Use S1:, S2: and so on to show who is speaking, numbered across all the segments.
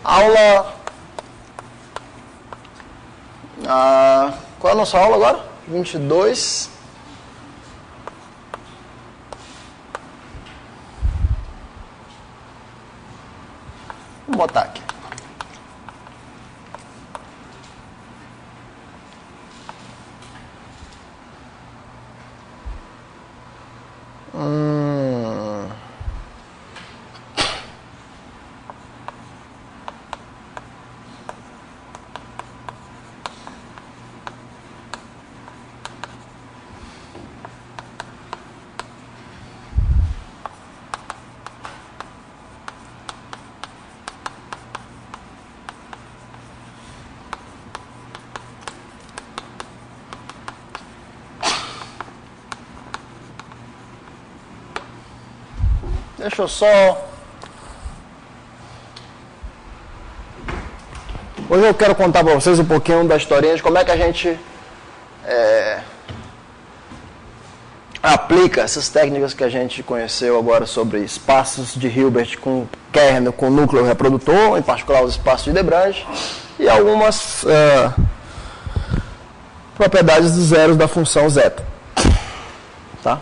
S1: Aula... qual é a nossa aula agora? 22. Vamos botar aqui. Deixa eu só... Hoje eu quero contar para vocês um pouquinho da historinha de como é que a gente aplica essas técnicas que a gente conheceu agora sobre espaços de Hilbert com kernel, com núcleo reprodutor, em particular os espaços de Desbrange, e algumas propriedades dos zeros da função zeta. Tá?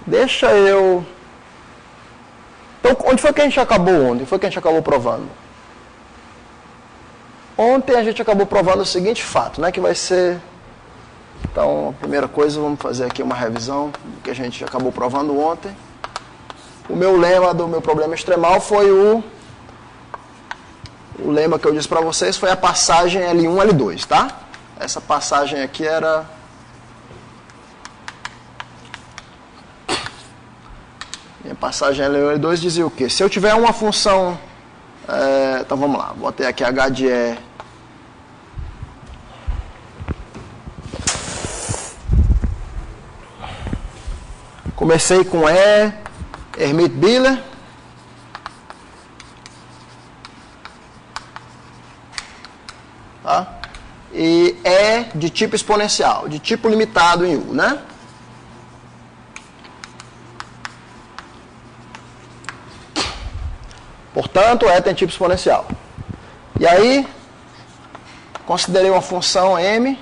S1: Deixa eu... Então, onde foi que a gente acabou ontem? Onde foi que a gente acabou provando? Ontem a gente acabou provando o seguinte fato, né? Que vai ser... Então, a primeira coisa, vamos fazer aqui uma revisão do que a gente acabou provando ontem. O meu lema do meu problema extremal foi o lema que eu disse para vocês foi a passagem L1, L2, tá? Essa passagem aqui era... Minha passagem L1 e L2 dizia o quê? Se eu tiver uma função... então vamos lá, botei aqui H de E. Comecei com E, Hermite-Biller. Tá? E E de tipo exponencial, de tipo limitado em U, né? Portanto, E tem tipo exponencial. E aí, considerei uma função M,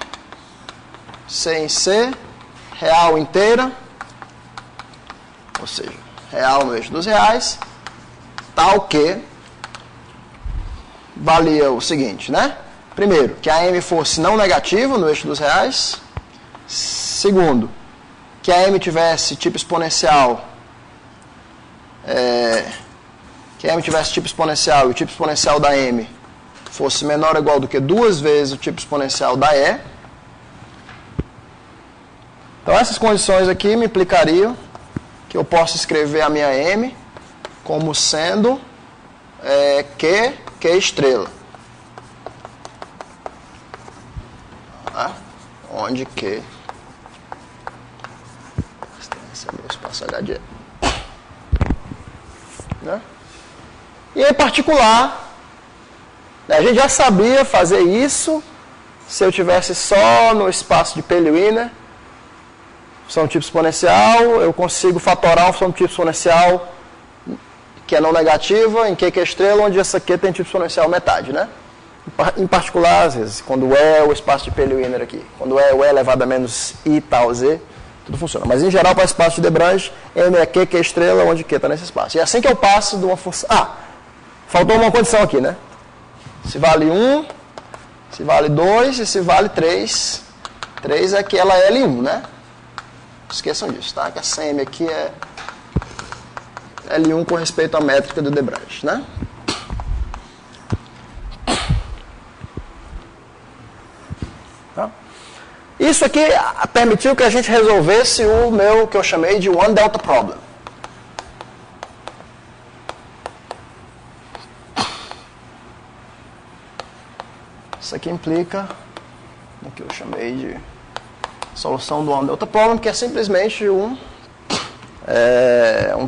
S1: C em C, real inteira, ou seja, real no eixo dos reais, tal que valia o seguinte, né? Primeiro, que a M fosse não negativa no eixo dos reais. Segundo, que a M tivesse tipo exponencial... que a M tivesse tipo exponencial e o tipo exponencial da M fosse menor ou igual do que 2 vezes o tipo exponencial da E. Então essas condições aqui me implicariam que eu posso escrever a minha M como sendo Q estrela. Tá? Onde Q... Esse é meu espaço H de E. Né? E em particular, a gente já sabia fazer isso se eu tivesse só no espaço de Pellwiner, função do tipo exponencial, eu consigo fatorar uma função do tipo exponencial que é não negativa, em Q que é estrela, onde essa Q tem tipo exponencial metade, né? Em particular, às vezes, quando é o espaço de Pellwiner aqui, quando é o E elevado a menos I tal Z, tudo funciona. Mas em geral, para o espaço de Desbrange, M é Q que é estrela, onde Q está nesse espaço. E é assim que eu passo de uma função... faltou uma condição aqui, né? Se vale 1, se vale 2 e se vale 3. 3 é que ela é L1, né? Esqueçam disso, tá? Que essa M aqui é L1 com respeito à métrica do Desbrange, né? Tá? Isso aqui permitiu que a gente resolvesse o meu, que eu chamei de One Delta Problem. Isso aqui implica o que eu chamei de solução do One Delta Problem, que é simplesmente um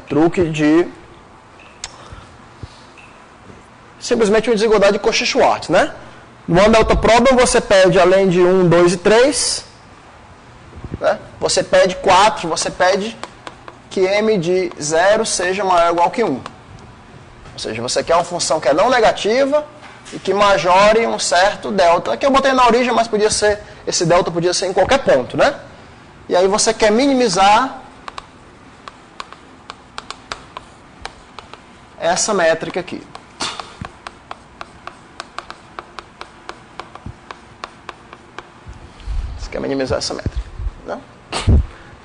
S1: truque de... simplesmente uma desigualdade de Cauchy-Schwarz, né? No One Delta Problem você pede, além de 1, 2 e 3, né? Você pede 4, você pede que m de 0 seja maior ou igual que 1. Ou seja, você quer uma função que é não negativa e que majore um certo delta. Aqui eu botei na origem, mas podia ser, esse delta podia ser em qualquer ponto, né? E aí você quer minimizar essa métrica aqui. Você quer minimizar essa métrica, né?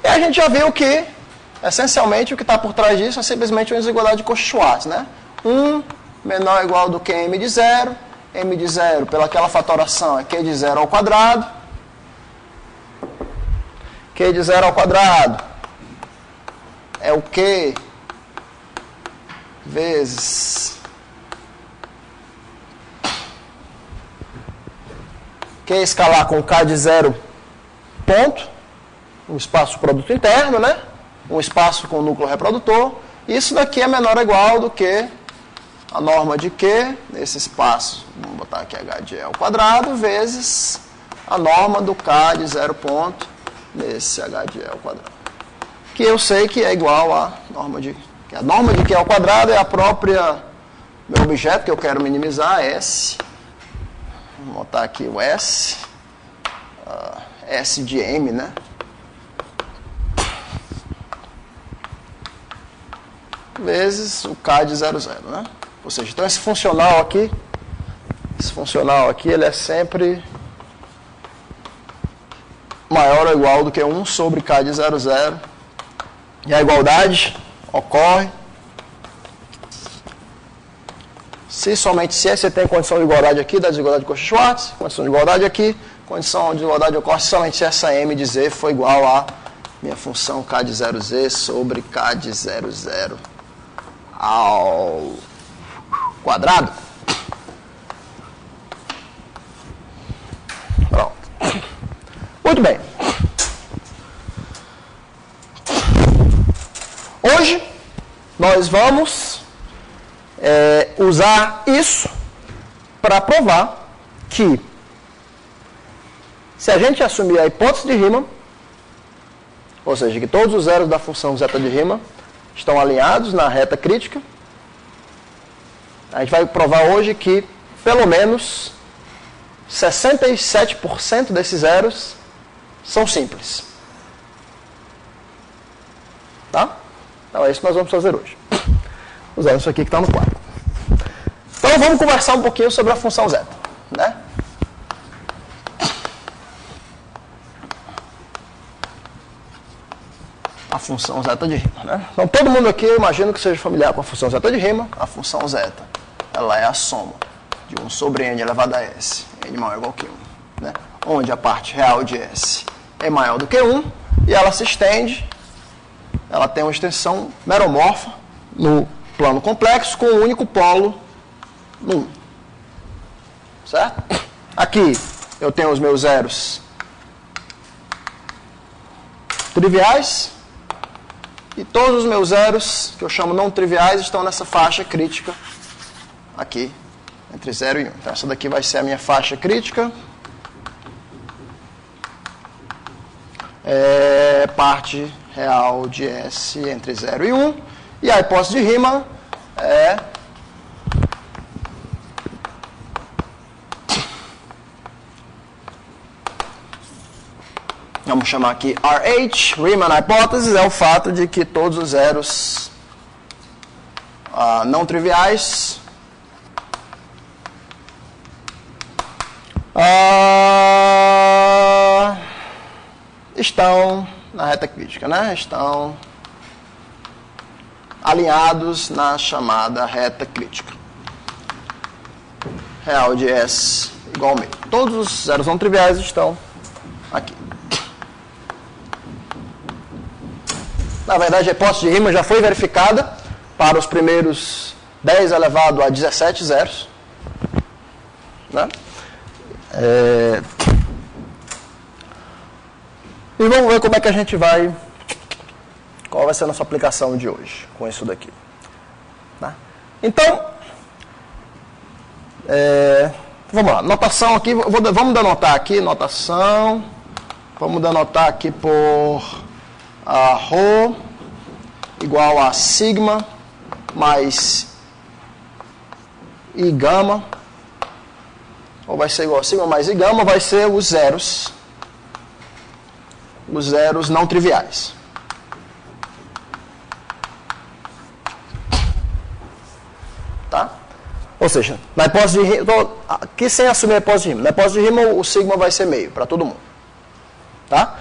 S1: E a gente já viu que, essencialmente, o que está por trás disso é simplesmente uma desigualdade de Cauchy-Schwarz, né? 1 menor ou igual do que m de 0. M de 0, pelaquela fatoração, é q de 0 ao quadrado. Q de 0 ao quadrado é o Q vezes Q escalar com K de 0 ponto, um espaço produto interno, né? Um espaço com núcleo reprodutor. Isso daqui é menor ou igual do que a norma de Q, nesse espaço, vamos botar aqui H de E ao quadrado, vezes a norma do K de 0 ponto, nesse H de E ao quadrado. Que eu sei que é igual à norma de... A norma de Q ao quadrado é a própria... Meu objeto que eu quero minimizar, S. Vou botar aqui o S. S de M, né? Vezes o K de 0, 0, né? Ou seja, então esse funcional aqui, ele é sempre maior ou igual do que 1 sobre K de 0, 0. E a igualdade ocorre somente se você tem condição de igualdade aqui, da desigualdade de Cauchy-Schwarz, condição de igualdade aqui, condição de igualdade ocorre somente se essa m de z for igual a minha função K de 0z sobre K de 0, 0 ao quadrado. Pronto. Muito bem. Hoje nós vamos usar isso para provar que se a gente assumir a hipótese de Riemann, ou seja, que todos os zeros da função zeta de Riemann estão alinhados na reta crítica, a gente vai provar hoje que, pelo menos, 67% desses zeros são simples. Tá? Então é isso que nós vamos fazer hoje. Usando isso aqui que está no quadro. Então vamos conversar um pouquinho sobre a função zeta, né? A função zeta de Riemann, né? Então todo mundo aqui, eu imagino que seja familiar com a função zeta de Riemann. A função zeta, ela é a soma de 1 sobre n elevado a s, n maior ou igual que 1, né? Onde a parte real de s é maior do que 1 e ela se estende, ela tem uma extensão meromorfa no plano complexo com um único polo no 1. Certo? Aqui eu tenho os meus zeros triviais e todos os meus zeros, que eu chamo não triviais, estão nessa faixa crítica aqui, entre 0 e 1. Então essa daqui vai ser a minha faixa crítica. Parte real de S entre 0 e 1. E a hipótese de Riemann é vamos chamar aqui RH, Riemann hipótese, é o fato de que todos os zeros não triviais estão na reta crítica, né? Estão alinhados na chamada reta crítica. Real de S igual ao meio. Todos os zeros não triviais estão aqui. Na verdade, a hipótese de Riemann já foi verificada para os primeiros 10 elevado a 17 zeros. Né? E vamos ver como é que a gente vai... Qual vai ser a nossa aplicação de hoje com isso daqui. Tá? Então, vamos lá. Notação aqui, vamos denotar aqui, notação Vamos denotar aqui por ρ igual a sigma mais I gama, ou vai ser igual a sigma mais I gama, vai ser os zeros não triviais. Tá? Ou seja, na hipótese de rima, aqui sem assumir a hipótese de rima, na hipótese de rima o sigma vai ser meio para todo mundo. Tá?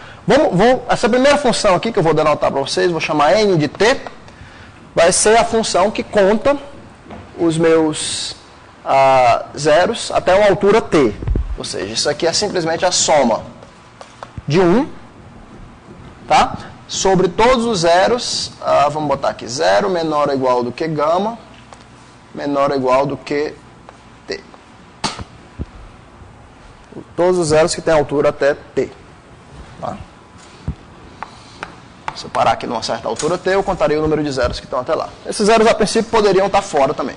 S1: Essa primeira função aqui que eu vou denotar para vocês, vou chamar n de t, vai ser a função que conta os meus zeros até uma altura t. Ou seja, isso aqui é simplesmente a soma de 1, tá? Sobre todos os zeros, vamos botar aqui, 0 menor ou igual do que gama, menor ou igual do que t. Todos os zeros que têm altura até t. Tá? Se eu parar aqui numa certa altura t, eu contaria o número de zeros que estão até lá. Esses zeros, a princípio, poderiam estar fora também.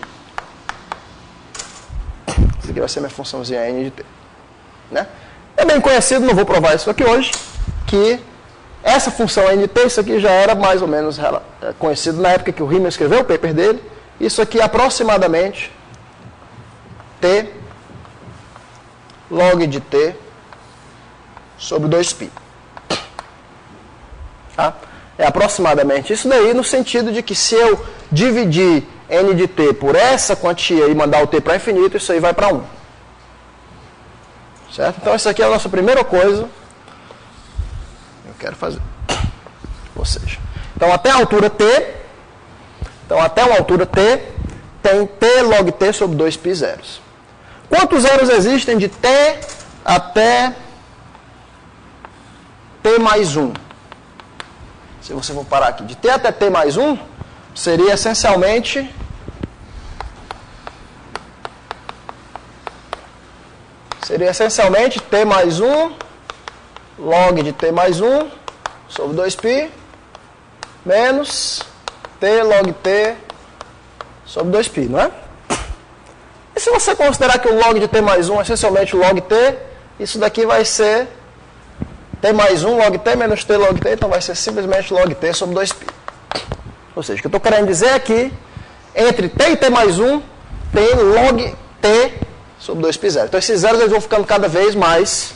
S1: Essa aqui vai ser minha funçãozinha n de t. Né? É bem conhecido, não vou provar isso aqui hoje, que essa função n de t, isso aqui já era mais ou menos conhecido na época que o Riemann escreveu o paper dele. Isso aqui é aproximadamente t log de t sobre 2π. Tá? É aproximadamente isso daí, no sentido de que se eu dividir n de t por essa quantia e mandar o t para infinito, isso aí vai para 1. Certo? Então, essa aqui é a nossa primeira coisa que eu quero fazer. Ou seja, então até a altura t, então até uma altura t, tem t log t sobre 2π zeros. Quantos zeros existem de t até t mais 1? Se você for parar aqui, de t até t mais 1, seria essencialmente t mais 1 log de t mais 1 sobre 2π menos t log t sobre 2π, não é? E se você considerar que o log de t mais 1 é essencialmente log t, isso daqui vai ser t mais 1 log t menos t log t, então vai ser simplesmente log t sobre 2π. Ou seja, o que eu estou querendo dizer é que entre t e t mais 1 tem log t sobre 2π zero. Então esses zeros eles vão ficando cada vez mais,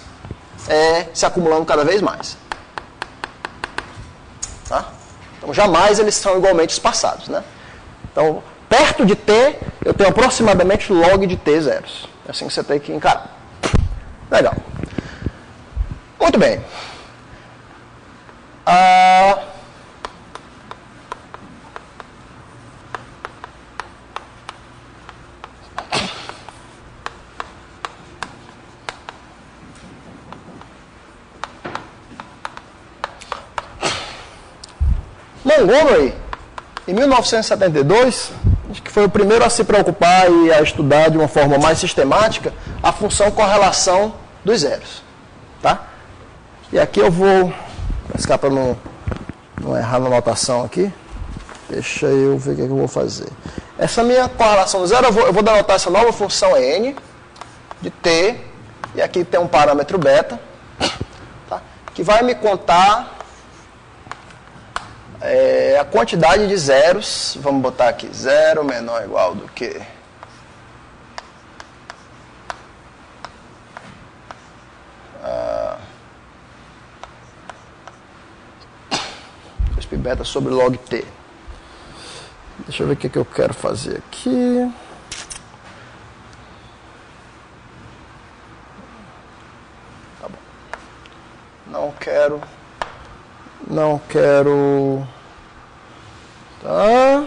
S1: se acumulando cada vez mais. Tá? Então jamais eles são igualmente espaçados. Né? Então, perto de t, eu tenho aproximadamente log de t zeros. É assim que você tem que encarar. Legal. Muito bem. Montgomery, em 1972, acho que foi o primeiro a se preocupar e a estudar de uma forma mais sistemática a função correlação dos zeros. Tá? E aqui eu vou, para não errar na notação aqui, deixa eu ver o que eu vou fazer. Essa minha correlação do zero, eu vou denotar essa nova função n de t, e aqui tem um parâmetro beta, tá? Que vai me contar a quantidade de zeros, vamos botar aqui, 0 menor ou igual do que 2π beta sobre log t. Deixa eu ver o que eu quero fazer aqui. Tá bom. Não quero. Tá.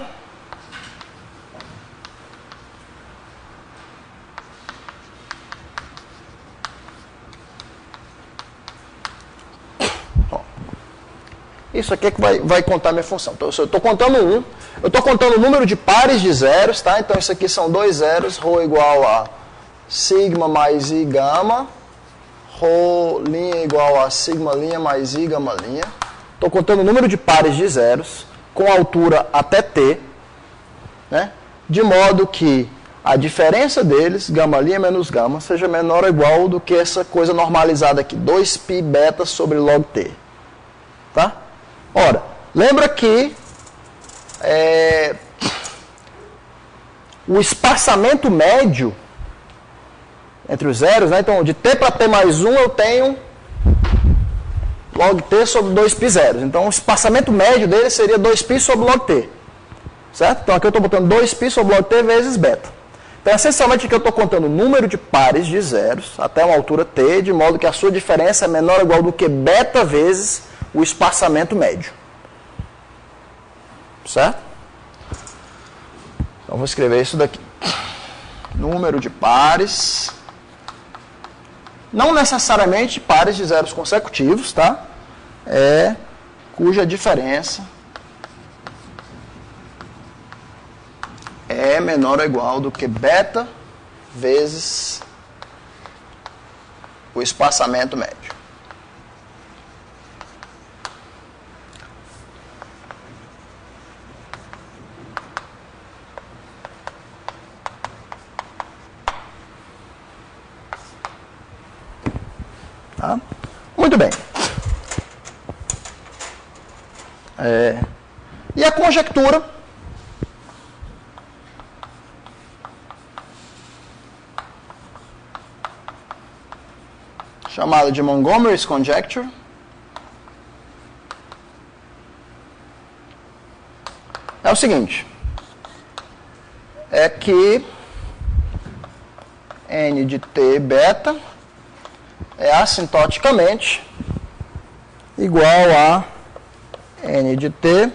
S1: Isso aqui é que vai contar minha função. Então, eu estou contando eu estou contando o número de pares de zeros, tá? Então, isso aqui são dois zeros, ρ igual a sigma mais I gama, ρ' igual a sigma' mais I gama'. Estou contando o número de pares de zeros com altura até t, né? De modo que a diferença deles, gama linha menos gama, seja menor ou igual do que essa coisa normalizada aqui, 2π beta sobre log t. Tá? Ora, lembra que o espaçamento médio entre os zeros, né? Então, de t para t mais 1, eu tenho log t sobre 2π zeros. Então, o espaçamento médio dele seria 2π sobre log t. Certo? Então, aqui eu estou botando 2π sobre log t vezes beta. Então, essencialmente, aqui eu estou contando o número de pares de zeros até uma altura t, de modo que a sua diferença é menor ou igual do que beta vezes o espaçamento médio. Certo? Então, vou escrever isso daqui. Número de pares. Não necessariamente pares de zeros consecutivos, tá? Cuja diferença é menor ou igual do que beta vezes o espaçamento médio. Tá? Muito bem. E a conjectura chamada de Montgomery's Conjecture é o seguinte, é que n de t beta é assintoticamente igual a n de t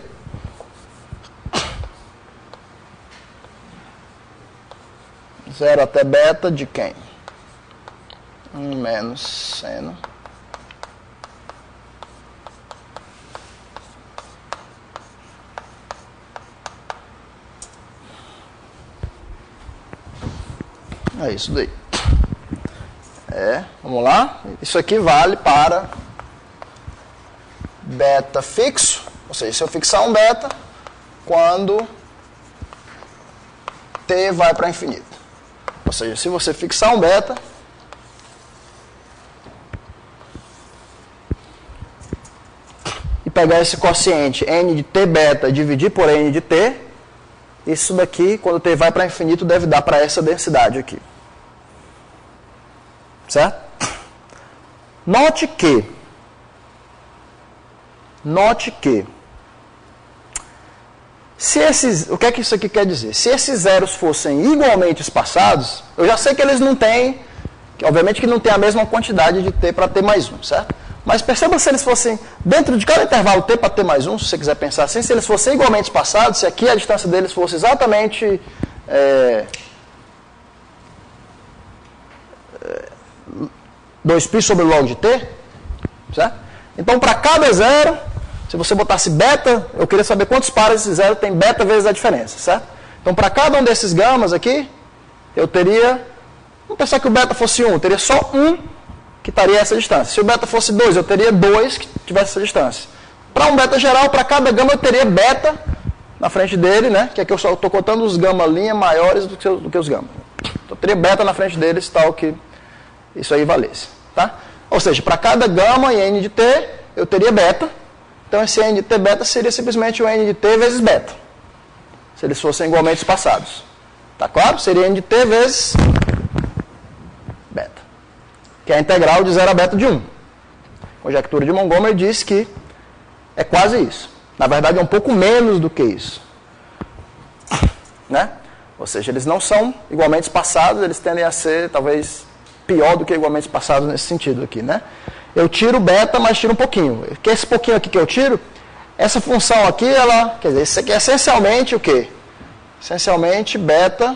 S1: zero até beta de quem? 1 menos seno é isso daí. Vamos lá. Isso aqui vale para beta fixo, ou seja, se eu fixar um beta quando t vai para infinito. Ou seja, se você fixar um beta e pegar esse quociente n de t beta e dividir por n de t, isso daqui, quando t vai para infinito, deve dar para essa densidade aqui. Certo? Note que o que é que isso aqui quer dizer? Se esses zeros fossem igualmente espaçados, eu já sei que eles não têm, obviamente que não tem a mesma quantidade de t para t mais 1, certo? Mas perceba se eles fossem, dentro de cada intervalo t para t mais 1, se você quiser pensar assim, se eles fossem igualmente espaçados, se aqui a distância deles fosse exatamente 2π sobre log de t, certo? Então, para cada zero, se você botasse beta, eu queria saber quantos pares esse zero tem beta vezes a diferença, certo? Então, para cada um desses gamas aqui, eu teria, vamos pensar que o beta fosse 1, eu teria só um que estaria essa distância. Se o beta fosse 2, eu teria 2 que tivesse essa distância. Para um beta geral, para cada gama eu teria beta na frente dele, né? Que aqui eu só estou contando os gama linha maiores do que os gama. Então, eu teria beta na frente deles, tal que isso aí valesse. Tá? Ou seja, para cada gama em n de t, eu teria beta. Então, esse n de t beta seria simplesmente o n de t vezes beta. Se eles fossem igualmente espaçados. Tá claro? Seria n de t vezes beta. Que é a integral de 0 a beta de 1. A conjectura de Montgomery diz que é quase isso. Na verdade, é um pouco menos do que isso. Né? Ou seja, eles não são igualmente espaçados, eles tendem a ser, talvez, pior do que igualmente espaçados nesse sentido aqui, né? Eu tiro beta, mas tiro um pouquinho. Que esse pouquinho aqui que eu tiro, essa função aqui, ela, quer dizer, isso aqui é essencialmente o quê? Essencialmente beta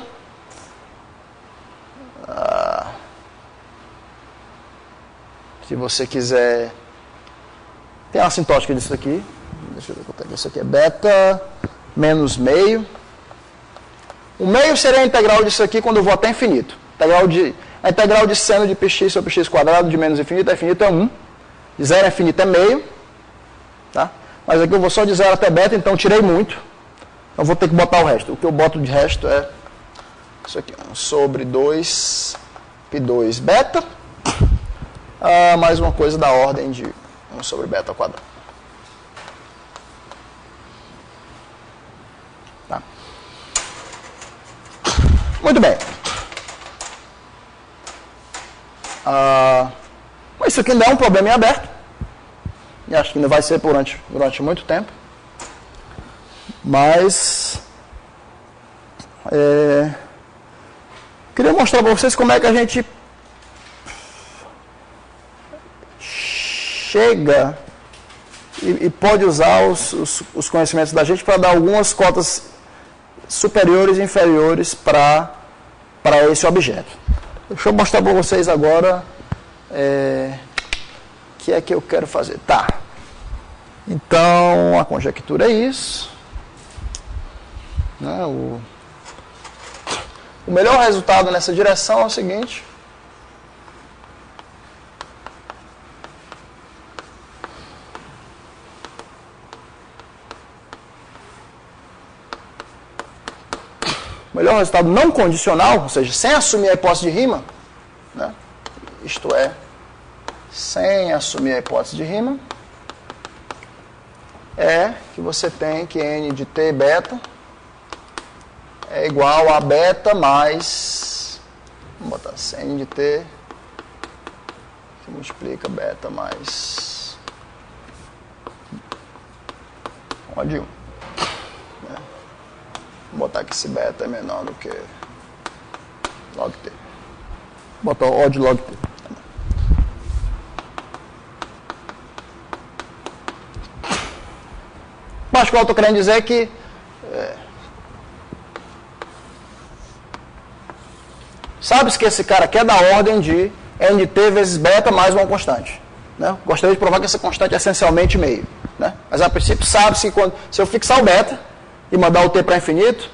S1: se você quiser, tem uma assintótica disso aqui. Deixa eu ver quanto é que isso aqui é beta menos meio. O meio seria a integral disso aqui quando eu vou até infinito. A integral de seno de πx sobre x quadrado de menos infinito a infinito é 1. De 0 a infinito é meio. Tá? Mas aqui eu vou só de 0 até beta, então tirei muito. Eu vou ter que botar o resto. O que eu boto de resto é isso aqui, 1 sobre 2 π2 beta, mais uma coisa da ordem de 1 sobre beta ao quadrado. Tá. Muito bem. Isso aqui ainda é um problema em aberto. E acho que ainda vai ser durante muito tempo. Mas queria mostrar para vocês como é que a gente chega e pode usar os conhecimentos da gente para dar algumas cotas superiores e inferiores para esse objeto. Deixa eu mostrar para vocês agora o que é que eu quero fazer. Tá. Então, a conjectura é isso. Né? O melhor resultado nessa direção é o seguinte. O melhor resultado não condicional, ou seja, sem assumir a hipótese de rima, né? Isto é, sem assumir a hipótese de rima, é que você tem que n de t beta é igual a beta mais, vamos botar assim, n de t que multiplica beta mais O de 1. Vou botar que esse beta é menor do que log t. Vou botar O de log t. Mas o que eu estou querendo dizer é que sabe-se que esse cara aqui é da ordem de n de t vezes beta mais uma constante. Né? Gostaria de provar que essa constante é essencialmente meio. Né? Mas a princípio sabe-se que se eu fixar o beta e mandar o t para infinito,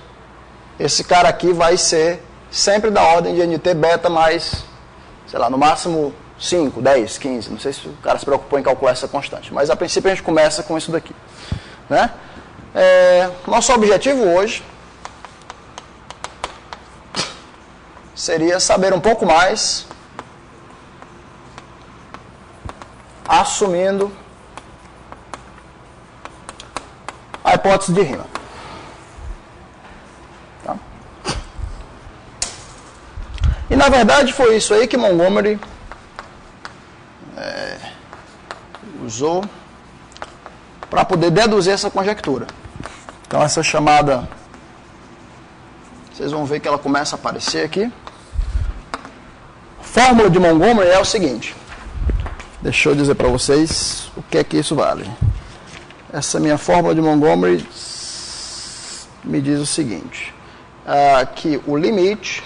S1: esse cara aqui vai ser sempre da ordem de n de t beta mais, sei lá, no máximo 5, 10, 15. Não sei se o cara se preocupou em calcular essa constante. Mas a princípio a gente começa com isso daqui. Né? Nosso objetivo hoje seria saber um pouco mais assumindo a hipótese de rima. Tá? E na verdade foi isso aí que Montgomery usou para poder deduzir essa conjectura. Então essa chamada, vocês vão ver que ela começa a aparecer aqui. A fórmula de Montgomery é o seguinte. Deixa eu dizer para vocês o que é que isso vale. Essa minha fórmula de Montgomery me diz o seguinte. Que o limite...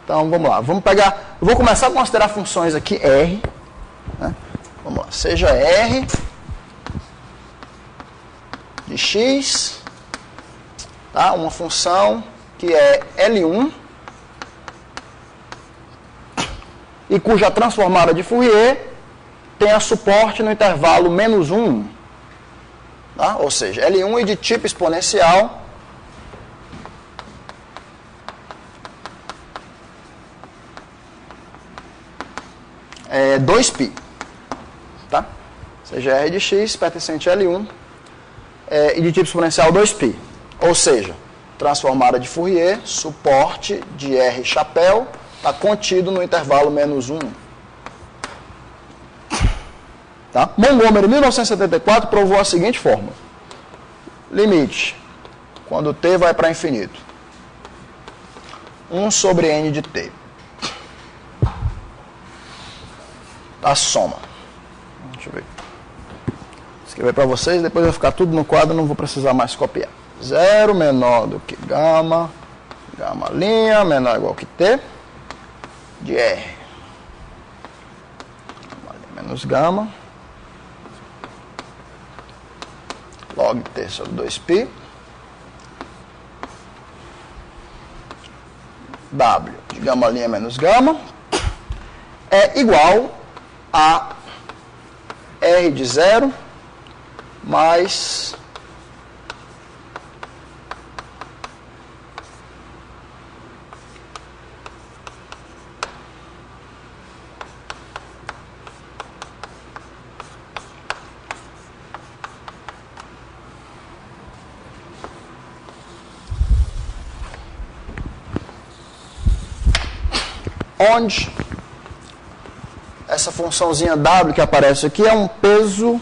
S1: Então vamos lá. Vamos pegar... Eu vou começar a considerar funções aqui R. Né? Vamos lá. Seja R de x, tá? Uma função que é L1 e cuja transformada de Fourier tenha suporte no intervalo menos 1. Tá? Ou seja, L1 e de tipo exponencial é 2π. Tá? Ou seja, R de x pertencente a L1 e de tipo exponencial 2π. Ou seja, transformada de Fourier, suporte de R chapéu, está contido no intervalo menos 1. Tá? Montgomery, em 1974, provou a seguinte fórmula. Limite, quando t vai para infinito, 1 sobre n de t. A soma. Deixa eu ver. Escrever para vocês, depois vai ficar tudo no quadro, não vou precisar mais copiar. 0 menor do que gama, gama' menor ou igual que t, de R. Menos gama, log t sobre 2π, W de gama' menos gama, é igual a R de 0 mais onde essa funçãozinha W que aparece aqui é um peso,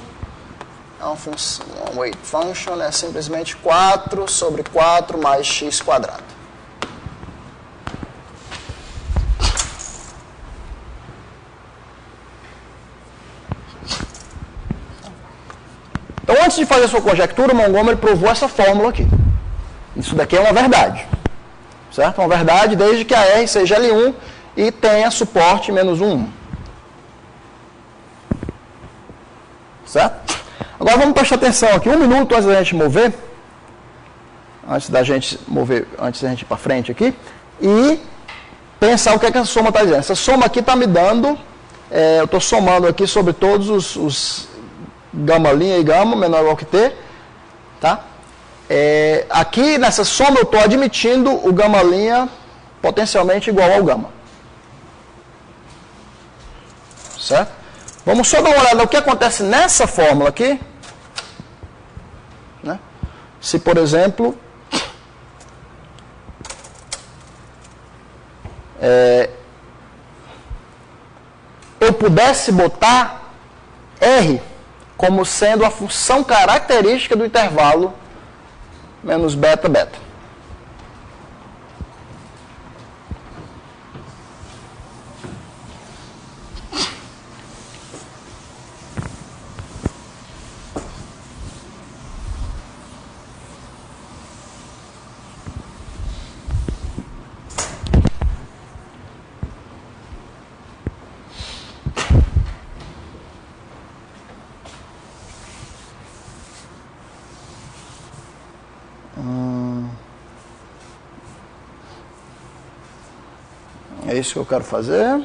S1: é uma função, uma weight function, é simplesmente 4 sobre 4 mais x quadrado. Então, antes de fazer a sua conjectura, Montgomery provou essa fórmula aqui. Isso daqui é uma verdade. Certo? Uma verdade desde que a R seja L1 e tenha suporte menos 1. Certo? Agora vamos prestar atenção aqui, 1 minuto antes da gente mover, antes da gente ir para frente aqui, e pensar o que é que essa soma está dizendo. Essa soma aqui está me dando, eu estou somando aqui sobre todos os gama linha e gama, menor ou igual que T, tá? Aqui nessa soma eu estou admitindo o gama linha potencialmente igual ao gama. Certo? Vamos só dar uma olhada no que acontece nessa fórmula aqui. Né? Se, por exemplo, eu pudesse botar R como sendo a função característica do intervalo menos beta, beta. É isso que eu quero fazer.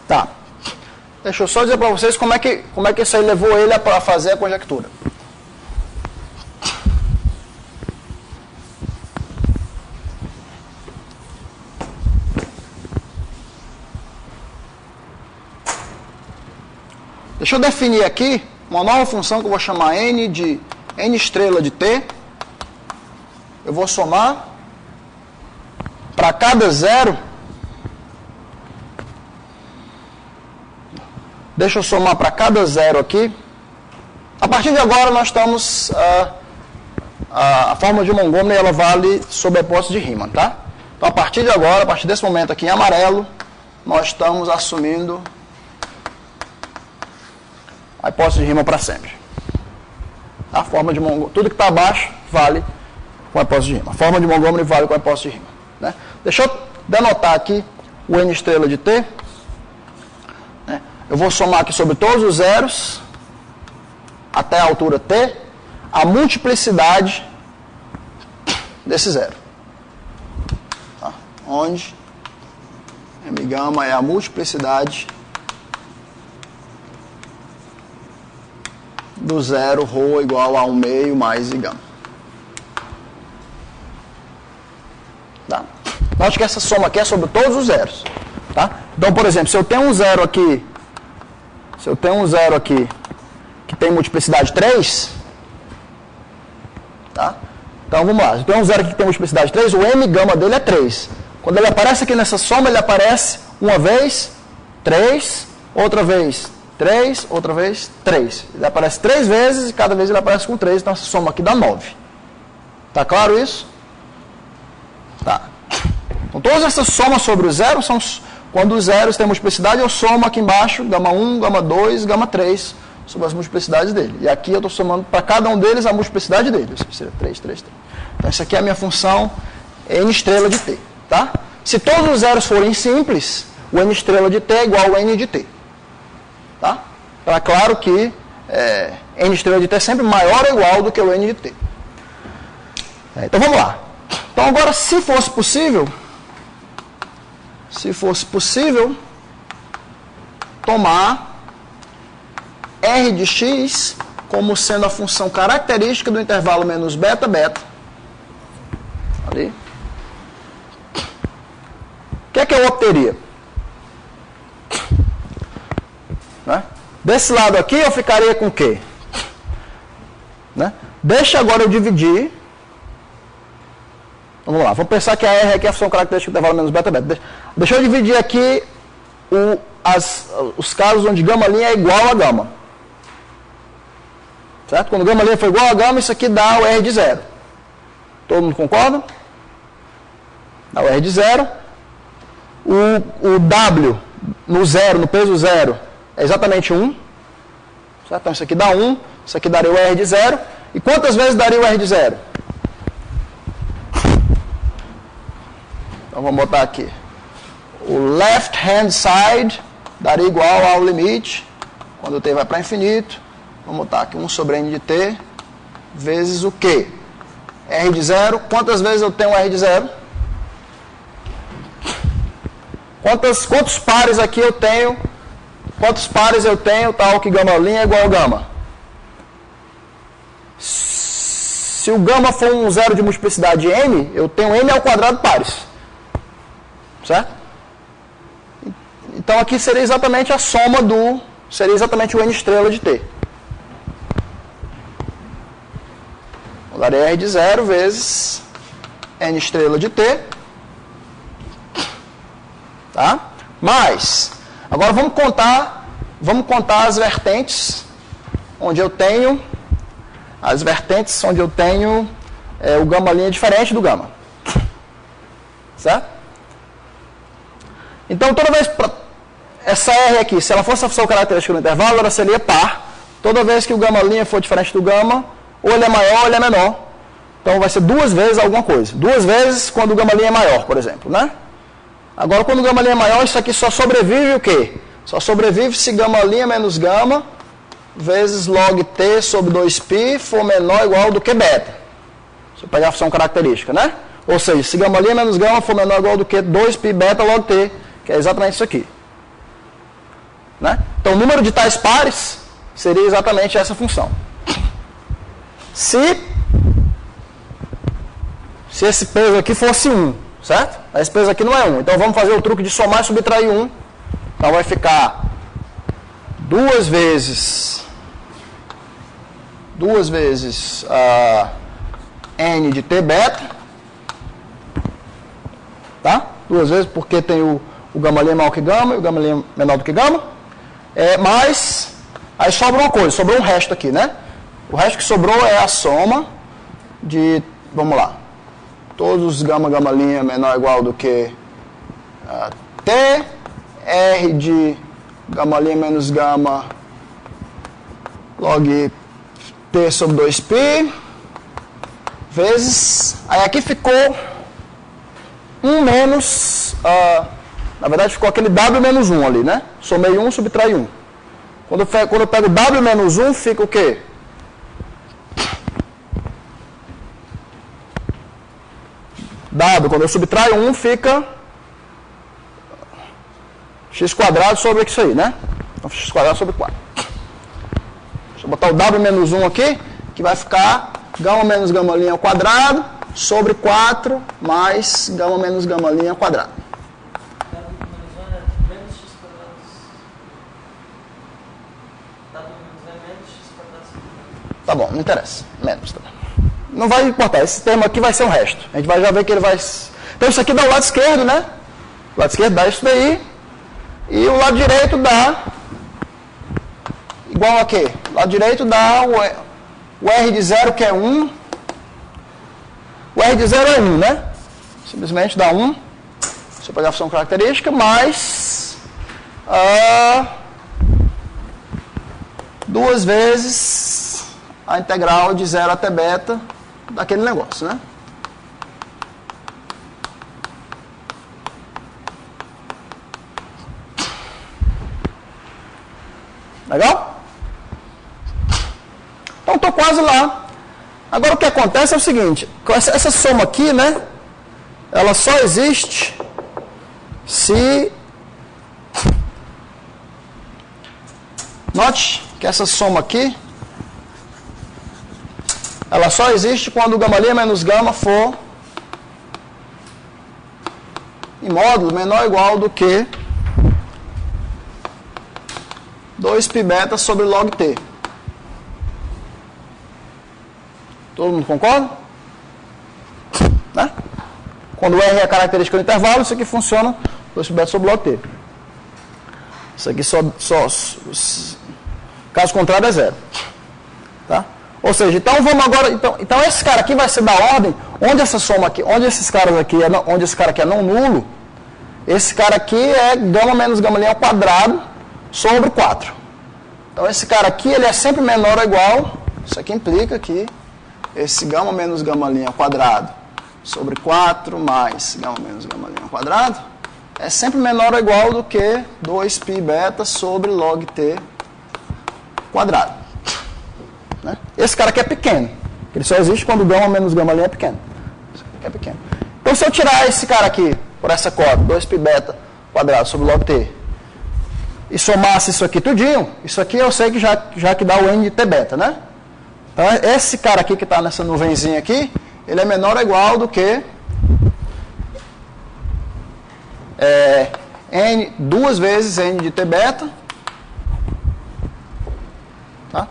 S1: Tá. Deixa eu só dizer para vocês como é que isso aí levou ele a fazer a conjectura. Deixa eu definir aqui uma nova função que eu vou chamar n de n estrela de t. Eu vou somar para cada zero. Deixa eu somar para cada zero aqui. A partir de agora nós estamos... a fórmula de Montgomery ela vale sob a hipótese de Riemann, tá? Então a partir de agora, a partir desse momento aqui em amarelo, nós estamos assumindo a hipótese de Riemann para sempre. A fórmula de Montgomery, tudo que está abaixo vale com a hipótese de Riemann. A fórmula de Montgomery vale com a hipótese de Riemann. Né? Deixa eu denotar aqui o n estrela de t. Eu vou somar aqui sobre todos os zeros, até a altura t, a multiplicidade desse zero. Tá? Onde m gama é a multiplicidade do zero ρ igual a 1 meio mais I gama. Tá? Note que essa soma aqui é sobre todos os zeros. Tá? Então, por exemplo, se eu tenho um zero aqui, que tem multiplicidade 3, tá? Então vamos lá, se eu tenho um zero aqui que tem multiplicidade 3, o m gama dele é 3. Quando ele aparece aqui nessa soma, ele aparece uma vez, 3, outra vez, 3, outra vez, 3. Ele aparece 3 vezes e cada vez ele aparece com 3, então essa soma aqui dá 9. Tá claro isso? Tá. Então todas essas somas sobre os zeros são... Quando os zeros têm multiplicidade, eu somo aqui embaixo, gama 1, gama 2, gama 3, sobre as multiplicidades dele. E aqui eu estou somando para cada um deles a multiplicidade dele. Isso seria 3, 3, 3. Então, essa aqui é a minha função n estrela de t. Tá? Se todos os zeros forem simples, o n estrela de t é igual ao n de t. Tá? Então, é claro que n estrela de t é sempre maior ou igual do que o n de t. Então, vamos lá. Então, agora, se fosse possível... se fosse possível, tomar R de x como sendo a função característica do intervalo menos beta, beta. Ali. O que é que eu obteria? Né? Desse lado aqui eu ficaria com o quê? Né? Deixa agora eu dividir. Vamos lá, vamos pensar que a R aqui é a função característica do intervalo menos beta, beta. Deixa eu dividir aqui os casos onde gama' é igual a gama. Certo? Quando gama' for igual a gama, isso aqui dá o R de zero. Todo mundo concorda? Dá o R de zero. O W no zero, no peso zero, é exatamente 1. Certo? Então isso aqui dá 1. Isso aqui daria o R de zero. E quantas vezes daria o R de zero? Então vamos botar aqui. O left hand side daria igual ao limite, quando o t vai para infinito. Vamos botar aqui 1 sobre n de t, vezes o quê? R de zero. Quantas vezes eu tenho R de zero? Quantos pares aqui eu tenho? Quantos pares eu tenho, tal que gama' é igual a gama? Se o gama for um zero de multiplicidade n, eu tenho n ao quadrado pares. Certo? Então aqui seria exatamente a soma seria exatamente o n estrela de t. Eu daria R de zero vezes n estrela de t. Tá? Mas, agora vamos contar as vertentes onde eu tenho o gama' diferente do gama. Certo? Então, toda vez, essa R aqui, se ela fosse a função característica do intervalo, ela seria par. Toda vez que o gama' for diferente do gama, ou ele é maior ou ele é menor. Então, vai ser 2 vezes alguma coisa. 2 vezes quando o gama' é maior, por exemplo, né? Agora, quando o gama' é maior, isso aqui só sobrevive o quê? Só sobrevive se gama' menos gama vezes log t sobre 2π for menor ou igual do que beta. Se eu pegar a função característica, né? Ou seja, se gama' menos gama for menor ou igual do que 2π beta log t, que é exatamente isso aqui. Né? Então, o número de tais pares seria exatamente essa função. Se esse peso aqui fosse 1, certo? Esse peso aqui não é 1. Então, vamos fazer o truque de somar e subtrair 1. Então, vai ficar 2 vezes n de t beta. Tá? 2 vezes porque tem o gama' é maior que gama e o gama' é menor do que gama. Mas, aí sobra uma coisa, sobrou um resto aqui, né? O resto que sobrou é a soma de, vamos lá, todos os gama' menor ou igual do que t, r de gama' menos gama log t sobre 2π, vezes, aí aqui ficou 1 menos, na verdade ficou aquele w menos 1 ali, né? Somei 1, subtrai 1. Quando eu pego w menos 1, fica o quê? W, quando eu subtraio 1, fica x quadrado sobre isso aí, né? Então, x quadrado sobre 4. Deixa eu botar o w menos 1 aqui, que vai ficar gama menos gama' ao quadrado sobre 4 mais gama menos gama' ao quadrado. Tá bom, não interessa. Menos também. Não vai importar. Esse termo aqui vai ser um resto. A gente vai já ver que ele vai... Então isso aqui dá o lado esquerdo, né? O lado esquerdo dá isso daí. E o lado direito dá... Igual a quê? O lado direito dá o R de 0, que é 1. O R de 0 é 1, né? Simplesmente dá 1. Se eu pegar a função característica, mais... 2 vezes a integral de 0 até beta daquele negócio, né? Legal? Então, estou quase lá. Agora, o que acontece é o seguinte. Essa soma aqui, né? Ela só existe Se... Note que essa soma aqui, ela só existe quando o gama ali menos gama for em módulo menor ou igual do que 2π beta sobre log t. Todo mundo concorda? Né? Quando R é a característica do intervalo, isso aqui funciona 2π beta sobre log t. Isso aqui caso contrário é zero. Tá? Ou seja, então vamos agora. Então esse cara aqui vai ser da ordem onde essa soma aqui, onde esse cara aqui é não nulo, esse cara aqui é gama menos gama ali ao quadrado sobre 4. Então esse cara aqui ele é sempre menor ou igual. Isso aqui implica que esse gama menos gama ali ao quadrado sobre 4 mais gama menos gama ali ao quadrado é sempre menor ou igual do que 2π beta sobre log t quadrado. Né? Esse cara aqui é pequeno. Ele só existe quando gama menos gama ali é pequeno. Esse aqui é pequeno. Então se eu tirar esse cara aqui por essa cota, 2π beta quadrado sobre log t, e somasse isso aqui tudinho, isso aqui eu sei que já que dá o n de t beta, né? Então esse cara aqui que está nessa nuvenzinha aqui, ele é menor ou igual do que n, 2 vezes n de t beta, tá?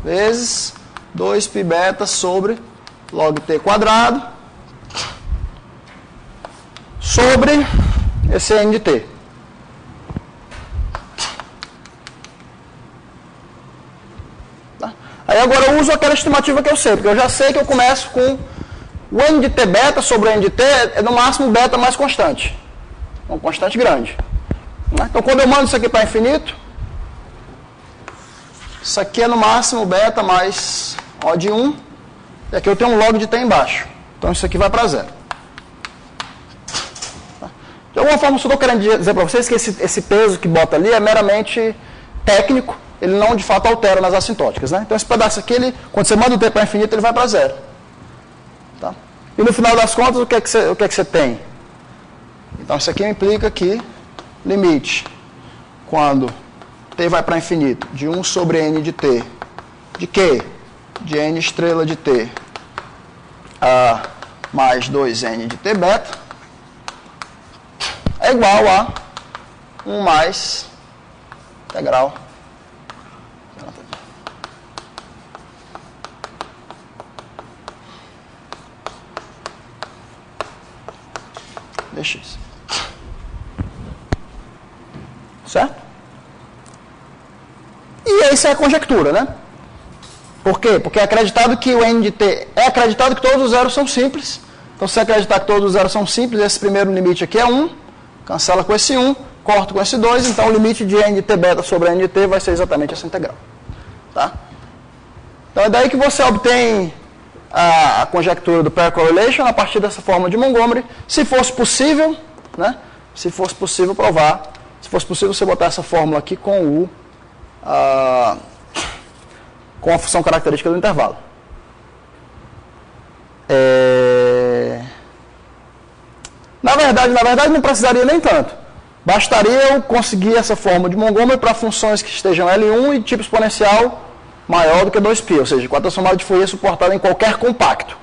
S1: Vezes 2π beta sobre log t quadrado sobre esse n de t. Tá? Aí agora eu uso aquela estimativa que eu sei, porque eu já sei que eu começo com o n de t beta sobre o n de t é no máximo beta mais constante. Uma constante grande. Né? Então quando eu mando isso aqui para infinito, isso aqui é no máximo beta mais O de 1, e aqui eu tenho um log de t embaixo. Então isso aqui vai para zero. De alguma forma, eu estou querendo dizer para vocês que esse peso que bota ali é meramente técnico, ele não de fato altera nas assintóticas. Né? Então esse pedaço aqui, quando você manda o t para infinito, ele vai para zero. Tá? E no final das contas, o que é que você tem? Então isso aqui implica que limite quando t vai para infinito de 1 sobre n de t, de quê? De n estrela de t a mais 2n de t beta, é igual a 1 mais integral. Dx. Certo? E essa é a conjectura, né? Por quê? Porque é acreditado que o n de t é acreditado que todos os zeros são simples. Então, se acreditar que todos os zeros são simples, esse primeiro limite aqui é 1, cancela com esse 1, corto com esse 2, então o limite de n de t beta sobre n de t vai ser exatamente essa integral. Tá? Então, é daí que você obtém a conjectura do pair correlation a partir dessa fórmula de Montgomery, se fosse possível, né? Se fosse possível provar, se fosse possível você botar essa fórmula aqui com com a função característica do intervalo. Na verdade não precisaria nem tanto. Bastaria eu conseguir essa fórmula de Montgomery para funções que estejam L1 e tipo exponencial maior do que 2π, ou seja, com a transformada de Fourier suportada em qualquer compacto.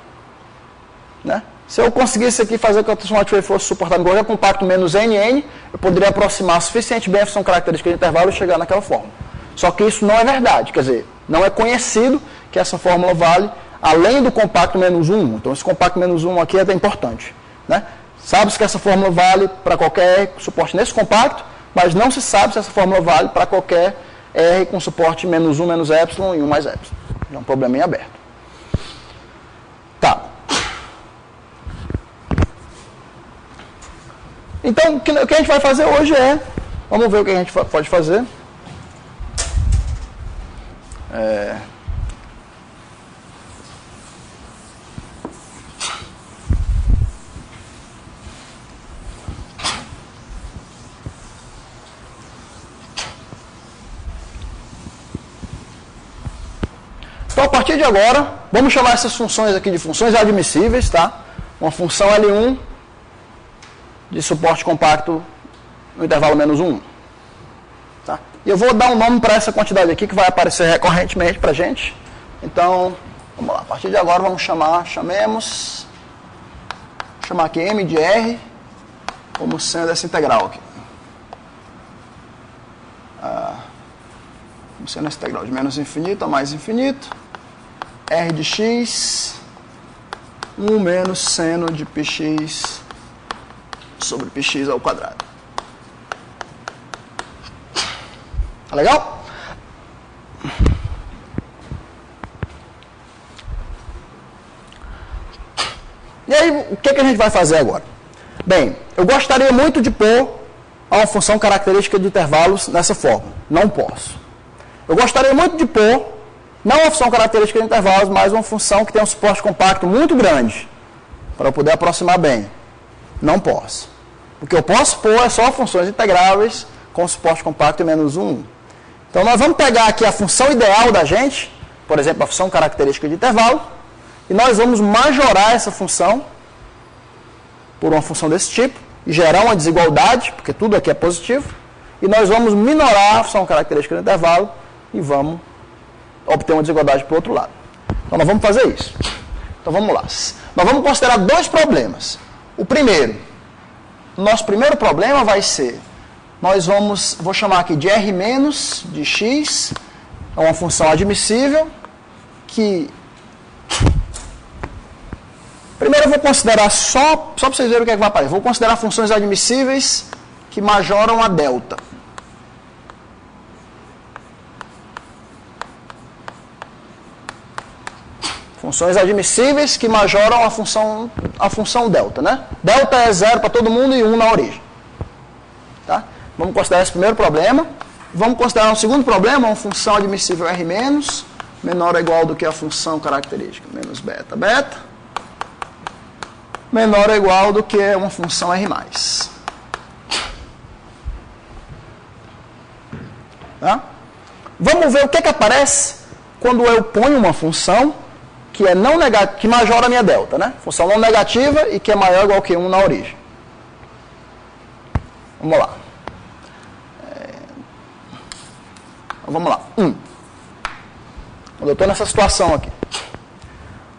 S1: Né? Se eu conseguisse aqui fazer que a transformada de Fourier fosse suportada em qualquer compacto menos nn, eu poderia aproximar suficiente bem a função característica de intervalo e chegar naquela fórmula. Só que isso não é verdade, quer dizer, não é conhecido que essa fórmula vale além do compacto menos 1. Então esse compacto menos 1 aqui é até importante. Né? Sabe-se que essa fórmula vale para qualquer suporte nesse compacto, mas não se sabe se essa fórmula vale para qualquer R com suporte menos 1 menos epsilon e 1 mais epsilon. É um probleminha aberto. Tá. Então, o que a gente vai fazer hoje é... Vamos ver o que a gente pode fazer. Então, a partir de agora, vamos chamar essas funções aqui de funções admissíveis, tá? Uma função L1 de suporte compacto no intervalo menos 1. Tá? E eu vou dar um nome para essa quantidade aqui que vai aparecer recorrentemente para a gente. Então, vamos lá. A partir de agora vamos chamar aqui M de R como sendo essa integral aqui. Como sendo essa integral de menos infinito a mais infinito. R de x, 1 menos seno de πx sobre πx ao quadrado. Tá legal? E aí, o que a gente vai fazer agora? Bem, eu gostaria muito de pôr uma função característica de intervalos nessa forma. Não posso. Eu gostaria muito de pôr, não uma função característica de intervalos, mas uma função que tem um suporte compacto muito grande, para eu poder aproximar bem. Não posso. O que eu posso pôr é só funções integráveis com suporte compacto em menos 1. Então, nós vamos pegar aqui a função ideal da gente, por exemplo, a função característica de intervalo, e nós vamos majorar essa função por uma função desse tipo, e gerar uma desigualdade, porque tudo aqui é positivo, e nós vamos minorar a função característica do intervalo e vamos obter uma desigualdade para o outro lado. Então, nós vamos fazer isso. Então, vamos lá. Nós vamos considerar dois problemas. O primeiro, nosso primeiro problema vai ser, vou chamar aqui de R menos de x, é uma função admissível, que... Primeiro eu vou considerar só para vocês verem o que é que vai aparecer. Vou considerar funções admissíveis que majoram a delta. Funções admissíveis que majoram a função delta, né? Delta é 0 para todo mundo e 1 na origem. Tá? Vamos considerar esse primeiro problema. Vamos considerar um segundo problema, uma função admissível R menos, menor ou igual do que a função característica, menos beta, beta. Menor ou igual do que uma função R+. Tá? Vamos ver o que aparece quando eu ponho uma função que é não negativa, que majora a minha delta, né? Função não negativa e que é maior ou igual que 1 na origem. Vamos lá. Vamos lá. Quando eu estou nessa situação aqui.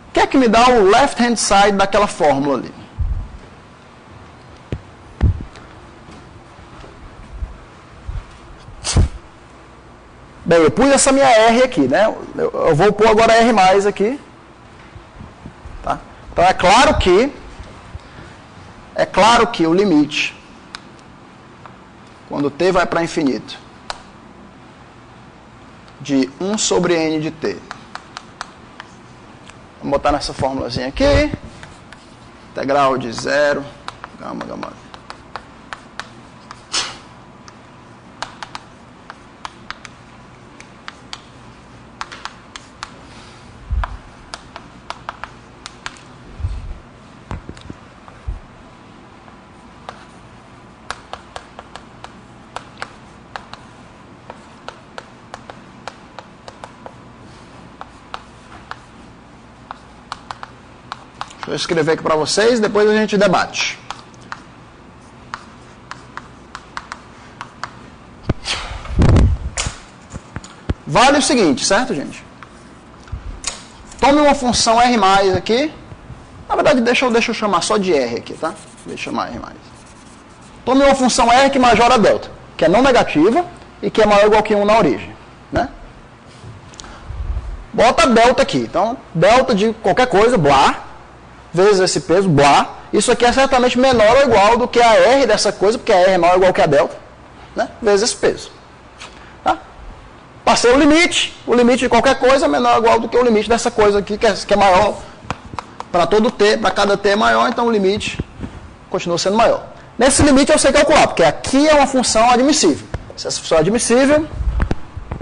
S1: O que é que me dá o left hand side daquela fórmula ali? Bem, eu pus essa minha R aqui, né? Eu vou pôr agora R mais aqui. Tá? Então é claro que o limite, quando t vai para infinito, de 1 sobre n de t, vamos botar nessa formulazinha aqui, integral de 0, gama, gama. Deixa eu escrever aqui para vocês, depois a gente debate. Vale o seguinte, certo, gente? Tome uma função R+, aqui. Na verdade, deixa eu chamar só de R aqui, tá? Deixa eu chamar R+. Tome uma função R que majora a delta, que é não negativa e que é maior ou igual que 1 na origem, né? Bota delta aqui. Então, delta de qualquer coisa, blá, vezes esse peso, blá. Isso aqui é certamente menor ou igual do que a R dessa coisa, porque a R é maior ou igual que a delta, né? Vezes esse peso. Tá? Passei o limite de qualquer coisa é menor ou igual do que o limite dessa coisa aqui, que é maior para todo t, para cada t é maior, então o limite continua sendo maior. Nesse limite eu sei calcular, porque aqui é uma função admissível. Se essa função é admissível,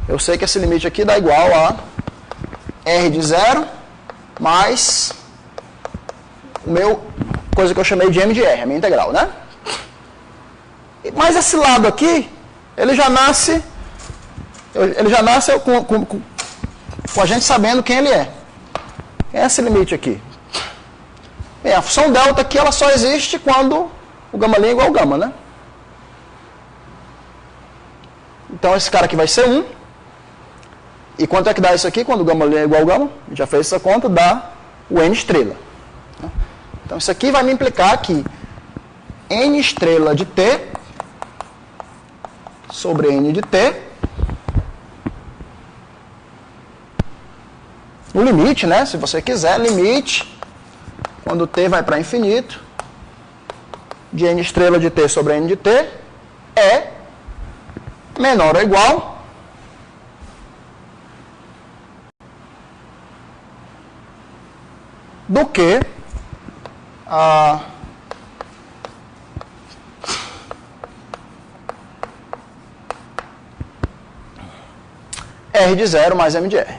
S1: eu sei que esse limite aqui dá igual a R de 0 mais coisa que eu chamei de M de R, a minha integral, né? Mas esse lado aqui, ele já nasce com a gente sabendo quem ele é. Quem é esse limite aqui? Bem, a função delta aqui, ela só existe quando o gama é igual ao gama, né? Então, esse cara aqui vai ser 1. E quanto é que dá isso aqui quando o gama é igual ao gama? A gente já fez essa conta, dá o n estrela. Então, isso aqui vai me implicar que n estrela de t sobre n de t, no limite, né? Se você quiser, limite, quando t vai para infinito, de n estrela de t sobre n de t, é menor ou igual do que a R de 0 mais M de R.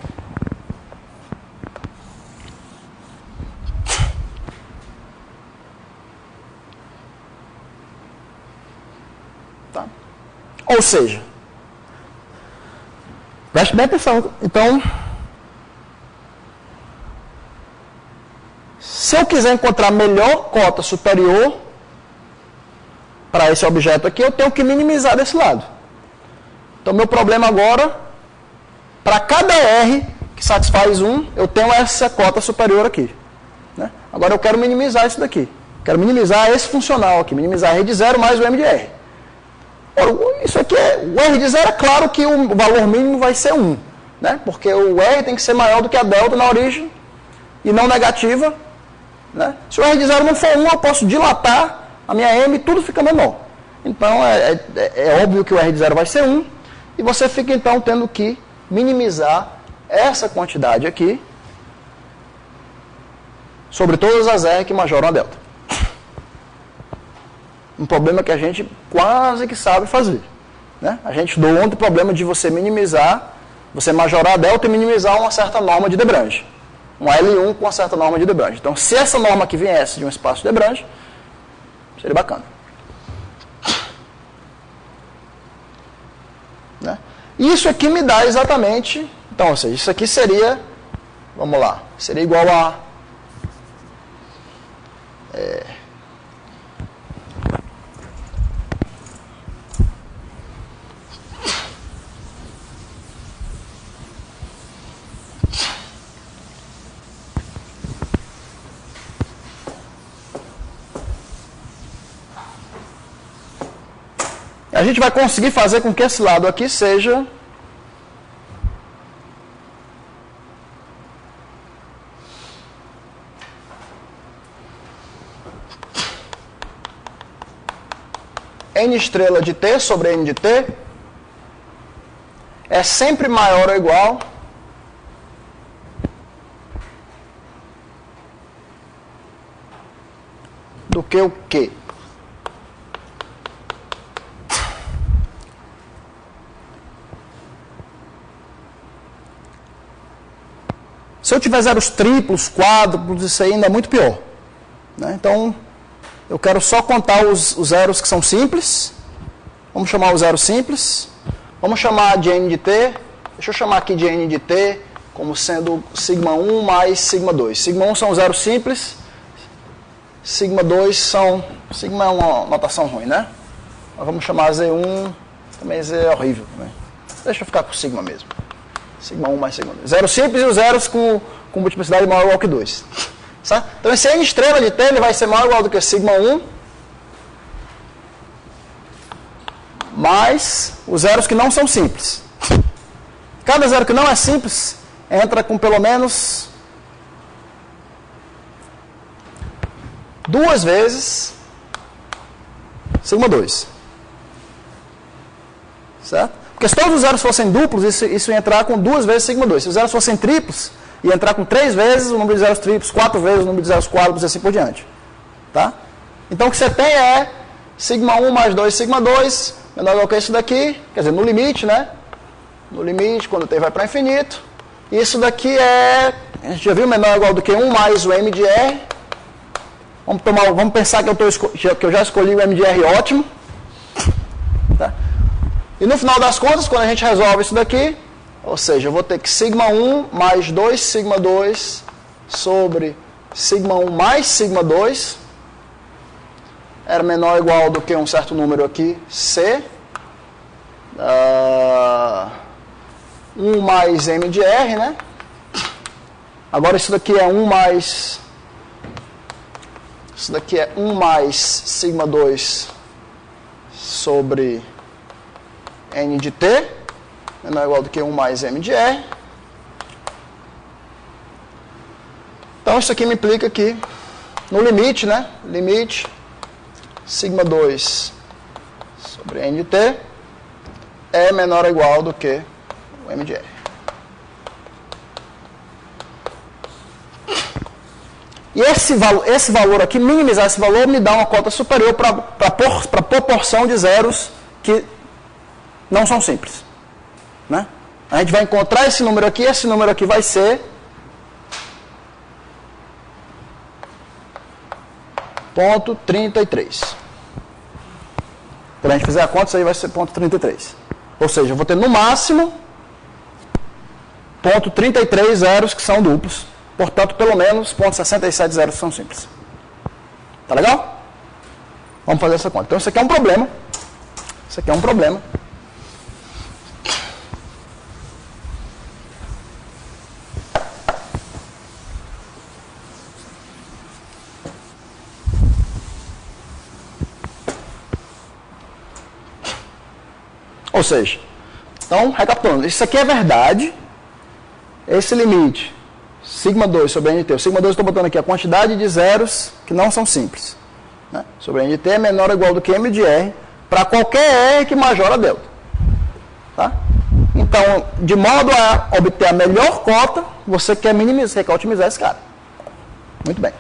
S1: Tá? Ou seja, preste bem atenção. Então, se eu quiser encontrar melhor cota superior para esse objeto aqui, eu tenho que minimizar desse lado. Então, meu problema agora, para cada R que satisfaz 1, eu tenho essa cota superior aqui. Né? Agora, eu quero minimizar isso daqui. Quero minimizar esse funcional aqui, minimizar R de 0 mais o M de R. Isso aqui o R de 0 é claro que o valor mínimo vai ser 1. Né? Porque o R tem que ser maior do que a delta na origem e não negativa. Né? Se o R de 0 não for 1, eu posso dilatar a minha M e tudo fica menor. Então, é óbvio que o R de 0 vai ser 1. E você fica, então, tendo que minimizar essa quantidade aqui sobre todas as R que majoram a delta. Um problema que a gente quase que sabe fazer. Né? A gente estudou ontem o problema de você minimizar, você majorar a delta e minimizar uma certa norma de Debrange. Um L1 com uma certa norma de Debrange. Então, se essa norma aqui viesse de um espaço de Debrange, seria bacana. Né? Isso aqui me dá exatamente... Então, ou seja, isso aqui seria... Vamos lá. Seria igual a... A gente vai conseguir fazer com que esse lado aqui seja n estrela de t sobre n de t é sempre maior ou igual do que o quê? Se eu tiver zeros triplos, quádruplos, isso aí ainda é muito pior. Né? Então, eu quero só contar os zeros que são simples. Vamos chamar o zero simples. Vamos chamar de n de t. Deixa eu chamar aqui de n de t como sendo sigma 1 mais sigma 2. Sigma 1 são zeros simples. Sigma 2 são... Sigma é uma notação ruim, né? Mas vamos chamar Z1. Também Z é horrível. Né? Deixa eu ficar com sigma mesmo. Sigma 1 mais sigma 2. Zero simples e os zeros com multiplicidade maior ou igual que 2. Certo? Então, esse n estrela de t ele vai ser maior ou igual do que sigma 1 mais os zeros que não são simples. Cada zero que não é simples entra com pelo menos 2 vezes sigma 2. Certo? Porque se todos os zeros fossem duplos, isso ia entrar com 2 vezes sigma 2. Se os zeros fossem triplos, ia entrar com 3 vezes o número de zeros triplos, 4 vezes o número de zeros quádruplos e assim por diante. Tá? Então, o que você tem é sigma 1 mais 2 sigma 2, menor ou igual que isso daqui, quer dizer, no limite, né? No limite, quando t vai para infinito. Isso daqui é, a gente já viu, menor ou igual do que 1 mais o m de r. Vamos pensar que eu já escolhi o m de r ótimo. Tá? E no final das contas, quando a gente resolve isso daqui, ou seja, eu vou ter que sigma 1 mais 2 sigma 2 sobre sigma 1 mais sigma 2 era menor ou igual do que um certo número aqui, C. 1 mais M de R, né? Agora isso daqui é 1 mais... Isso daqui é 1 mais sigma 2 sobre N de T, menor ou igual do que 1 mais M de R. Então isso aqui me implica que no limite, né? Limite sigma 2 sobre N de T é menor ou igual do que o M de R. E esse valor aqui, minimizar esse valor, me dá uma cota superior para a proporção de zeros que não são simples. Né? A gente vai encontrar esse número aqui vai ser 0,33. Quando a gente fizer a conta, isso aí vai ser 0,33. Ou seja, eu vou ter no máximo 0,33 zeros que são duplos. Portanto, pelo menos 0,67 zeros são simples. Tá legal? Vamos fazer essa conta. Então, isso aqui é um problema. Isso aqui é um problema. Ou seja, então, recapitulando, isso aqui é verdade. Esse limite, sigma 2 sobre NT. O sigma 2 eu estou botando aqui a quantidade de zeros que não são simples. Né? Sobre NT é menor ou igual do que M de R para qualquer R que majora delta. Tá? Então, de modo a obter a melhor cota, você quer minimizar, você quer otimizar esse cara. Muito bem.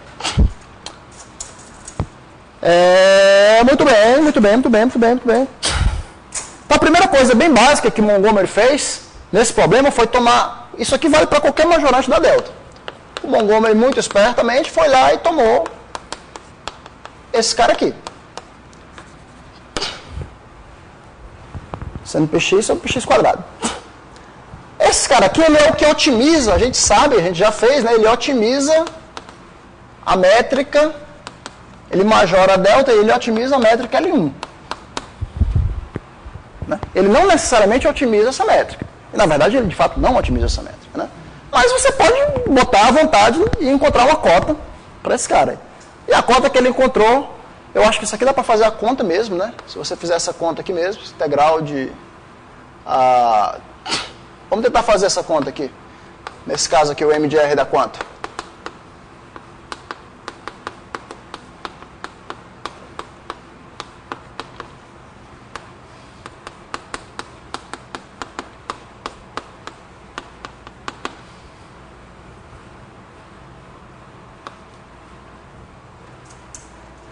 S1: Muito bem. Então, a primeira coisa bem básica que Montgomery fez nesse problema foi tomar... Isso aqui vale para qualquer majorante da delta. O Montgomery, muito espertamente, foi lá e tomou esse cara aqui. Sendo px sobre px quadrado. Esse cara aqui, ele é o que otimiza, a gente sabe, a gente já fez, né? Ele otimiza a métrica, ele majora a delta e ele otimiza a métrica L1. Né? Ele não necessariamente otimiza essa métrica. E, na verdade, ele de fato não otimiza essa métrica. Né? Mas você pode botar à vontade e encontrar uma cota para esse cara aí. E a cota que ele encontrou, eu acho que isso aqui dá para fazer a conta mesmo, né? Se você fizer essa conta aqui mesmo, integral de... Vamos tentar fazer essa conta aqui. Nesse caso aqui, o M de R dá quanto?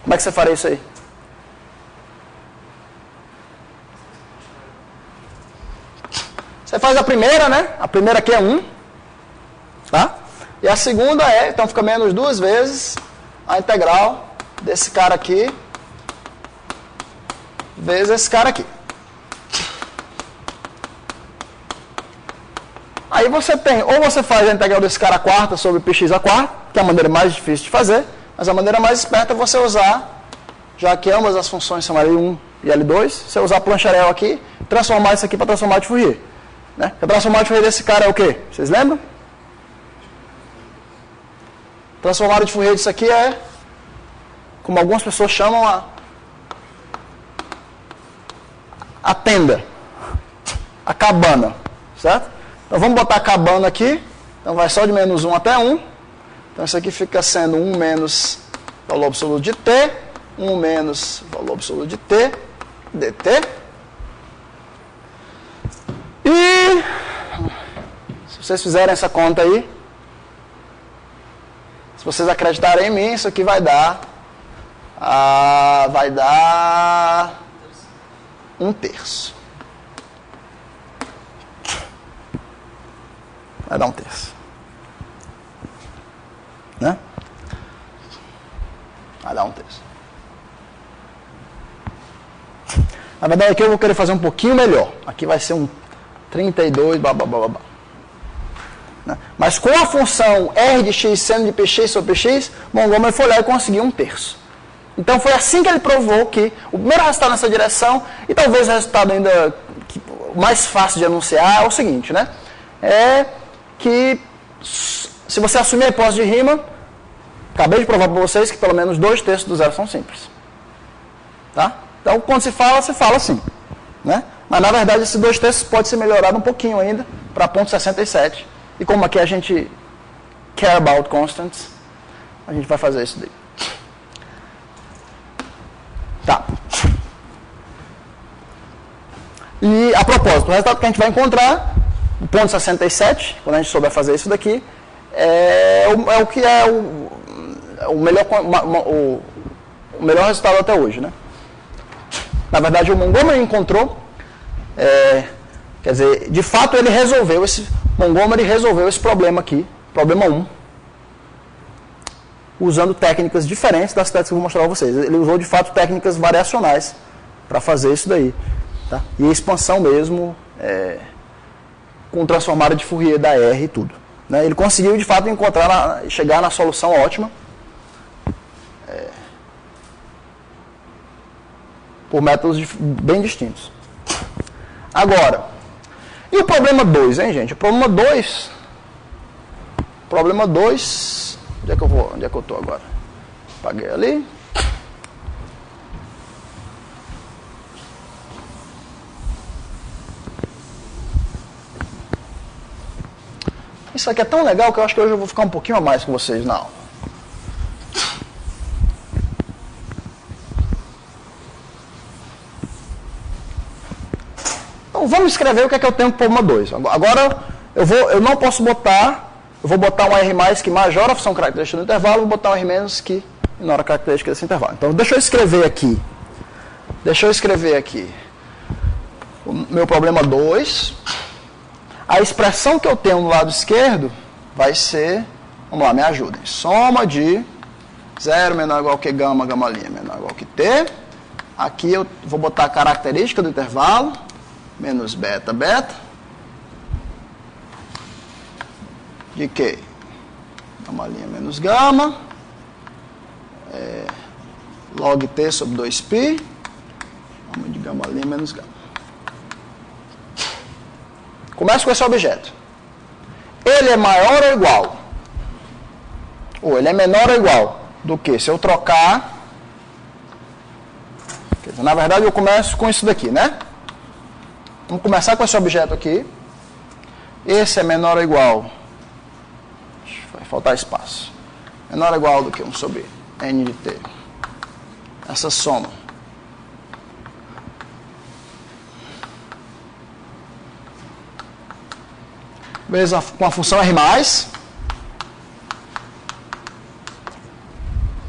S1: Como é que você faria isso aí? Você faz a primeira, né? A primeira aqui é 1. Tá? E a segunda é, então fica menos 2 vezes a integral desse cara aqui vezes esse cara aqui. Aí você tem, ou você faz a integral desse cara a quarta sobre px a quarta, que é a maneira mais difícil de fazer, mas a maneira mais esperta é você usar, já que ambas as funções são L1 e L2, você usar Plancharel aqui, transformar isso aqui para transformar de Fourier. Né? A transformada de Fourier desse cara é o quê? Vocês lembram? Transformada de Fourier disso aqui é, como algumas pessoas chamam, a tenda, a cabana, certo? Então vamos botar a cabana aqui, então vai só de menos 1 até 1, então isso aqui fica sendo 1 menos valor absoluto de t, 1 menos valor absoluto de t, dt. E se vocês fizerem essa conta aí, se vocês acreditarem em mim, isso aqui vai dar 1/3. Vai dar 1/3. Né? Vai dar 1/3. Na verdade, aqui eu vou querer fazer um pouquinho melhor. Aqui vai ser um 32, babá. Né? Mas com a função R de x seno de px sobre px, Montgomery foi lá e conseguiu 1/3. Então foi assim que ele provou que o primeiro resultado nessa direção, e talvez o resultado ainda mais fácil de anunciar, é o seguinte, né? É que se você assumir a hipótese de Riemann, acabei de provar para vocês que pelo menos 2/3 do zero são simples. Tá? Então quando se fala assim, né? Mas na verdade esse 2/3 pode ser melhorado um pouquinho ainda para 0,67. E como aqui a gente care about constants, a gente vai fazer isso daí. Tá. E a propósito, o resultado que a gente vai encontrar, o 0,67, quando a gente souber fazer isso daqui, é o que é o melhor resultado até hoje, né? Na verdade, o Montgomery encontrou, quer dizer, de fato ele resolveu Montgomery resolveu esse problema aqui, problema 1, usando técnicas diferentes das técnicas que eu vou mostrar para vocês. Ele usou, de fato, técnicas variacionais para fazer isso daí. Tá? E a expansão mesmo, com transformada de Fourier da R e tudo. Né? Ele conseguiu, de fato, chegar na solução ótima, por métodos bem distintos. Agora, e o problema 2, hein, gente? O problema 2... Onde é que eu vou? Onde é que eu estou agora? Apaguei ali. Isso aqui é tão legal que eu acho que hoje eu vou ficar um pouquinho a mais com vocês na aula. Então vamos escrever o que é que eu tenho com o problema 2. Agora eu não posso botar... Eu vou botar um R+ que majora a função característica do intervalo, vou botar um R- que menor a característica desse intervalo. Então, deixa eu escrever aqui o meu problema 2. A expressão que eu tenho no lado esquerdo vai ser, vamos lá, me ajudem, soma de 0 menor ou igual que gama, gama' menor ou igual que t. Aqui eu vou botar a característica do intervalo, menos beta, beta, de que? Gama' menos gama, log t sobre 2π, de gama' menos gama. Começo com esse objeto. Ele é maior ou igual? Ou ele é menor ou igual do que? Se eu trocar... Quer dizer, na verdade, eu começo com isso daqui, né? Vamos começar com esse objeto aqui. Esse é menor ou igual... Vai faltar espaço. Menor ou igual do que 1 sobre n de t. Essa soma. Vezes com a função R+.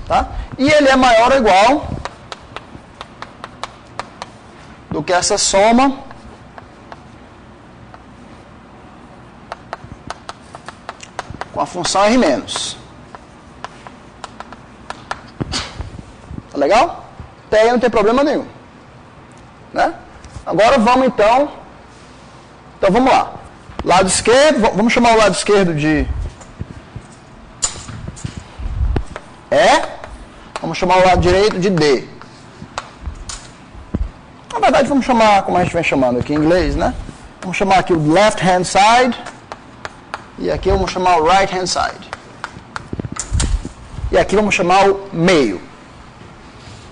S1: Tá? E ele é maior ou igual do que essa soma com a função R-. Tá legal? Até aí não tem problema nenhum. Né? Agora vamos então... Então vamos lá. Lado esquerdo, vamos chamar o lado esquerdo de E. Vamos chamar o lado direito de D. Na verdade, vamos chamar como a gente vem chamando aqui em inglês, né? Vamos chamar aqui o left hand side. E aqui vamos chamar o right hand side. E aqui vamos chamar o meio.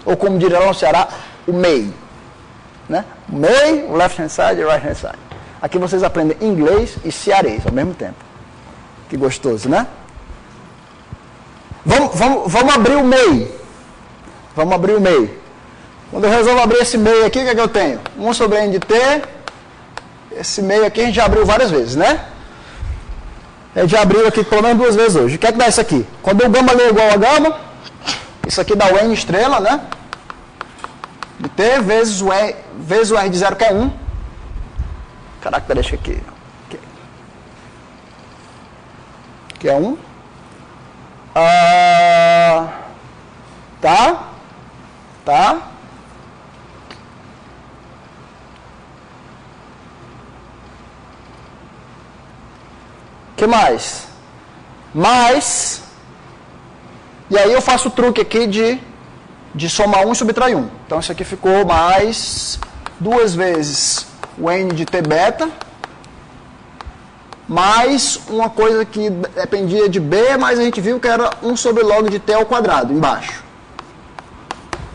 S1: Ou como diria lá no Ceará, o meio. Né? O meio, o left hand side e o right hand side. Aqui vocês aprendem inglês e cearês ao mesmo tempo. Que gostoso, né? Vamos abrir o meio. Vamos abrir o meio. Quando eu resolvo abrir esse meio aqui, o que é que eu tenho? 1 sobre n de t. Esse meio aqui a gente já abriu várias vezes, né? A gente já abriu aqui pelo menos 2 vezes hoje. O que é que dá isso aqui? Quando o gama é igual a gama, isso aqui dá o n estrela, né? De t vezes o r de 0, que é 1. Característica aqui. Que é 1. Tá. Que mais? E aí eu faço o truque aqui de de somar 1 e subtrair 1. Então isso aqui ficou mais 2 vezes o n de t beta, mais uma coisa que dependia de b, mas a gente viu que era 1 sobre log de t ao quadrado, embaixo.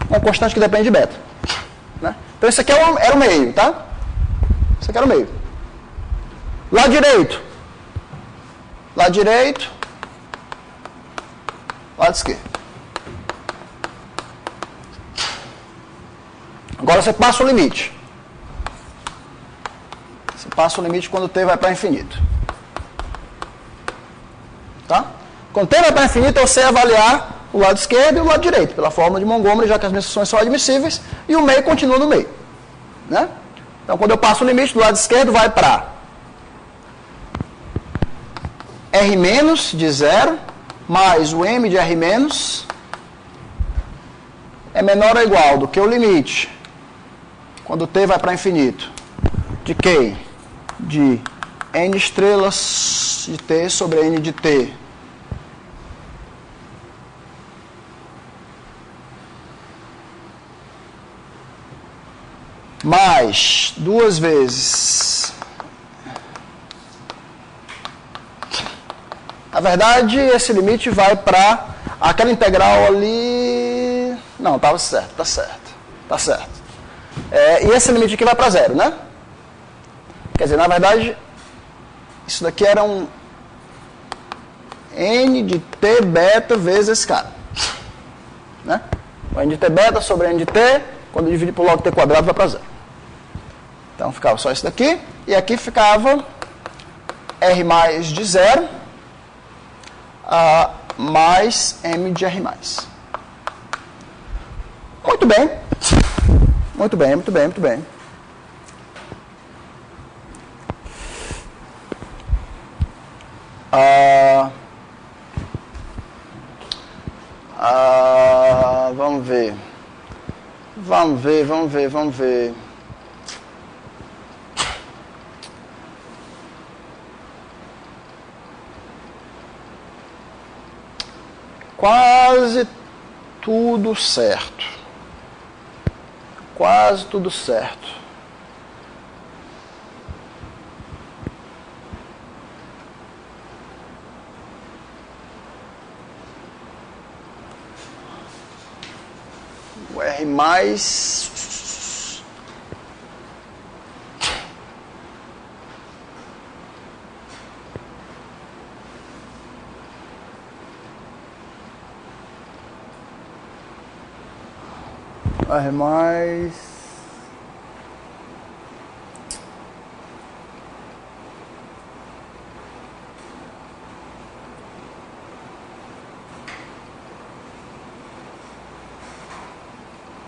S1: Uma constante que depende de beta. Né? Então isso aqui era o meio, tá? Isso aqui era o meio. Lado direito. Lado direito. Lado esquerdo. Agora você passa o limite. Você passa o limite quando t vai para infinito. Tá? Quando t vai para infinito, eu sei avaliar o lado esquerdo e o lado direito, pela fórmula de Montgomery, já que as minhas funções são admissíveis, e o meio continua no meio. Né? Então, quando eu passo o limite, do lado esquerdo vai para R- de 0, mais o m de R- é menor ou igual do que o limite, quando t vai para infinito, de quem? De n estrelas de t sobre n de t. Mais 2 vezes. Na verdade, esse limite vai para aquela integral ali. Não, estava certo, tá certo. Tá certo. E esse limite aqui vai para 0, né? Quer dizer, na verdade, isso daqui era um n de t beta vezes esse cara. Né? O n de t beta sobre n de t, quando eu dividir por log t quadrado, vai para 0. Então ficava só isso daqui, e aqui ficava R de 0 mais M de R+. Muito bem. Muito bem, muito bem, muito bem. Vamos ver. Vamos ver, vamos ver, vamos ver. Quase tudo certo. Quase tudo certo. O R+... R+...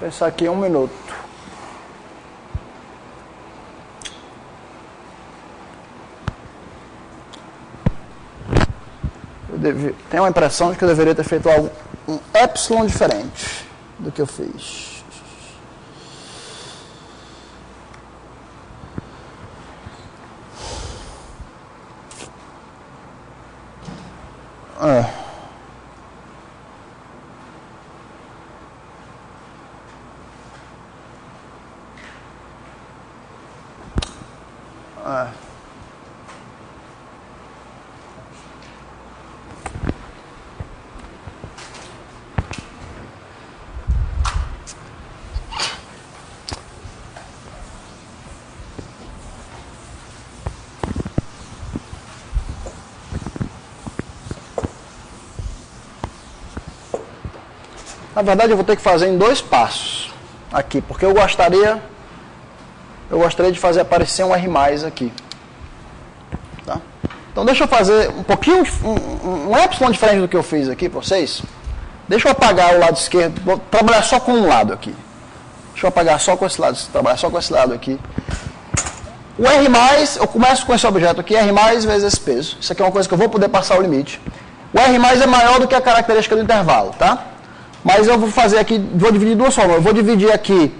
S1: Pensar aqui 1 minuto. Tenho a impressão de que eu deveria ter feito algo, um epsilon diferente do que eu fiz. Na verdade, eu vou ter que fazer em 2 passos aqui, porque eu gostaria de fazer aparecer um R+ aqui. Tá? Então, deixa eu fazer um pouquinho, um epsilon diferente do que eu fiz aqui para vocês. Deixa eu apagar o lado esquerdo, vou trabalhar só com um lado aqui. Deixa eu apagar só com esse lado, trabalhar só com esse lado aqui. O R+, eu começo com esse objeto aqui, R+ vezes esse peso. Isso aqui é uma coisa que eu vou poder passar o limite. O R+ é maior do que a característica do intervalo, tá? Mas eu vou fazer aqui, vou dividir duas formas. Eu vou dividir aqui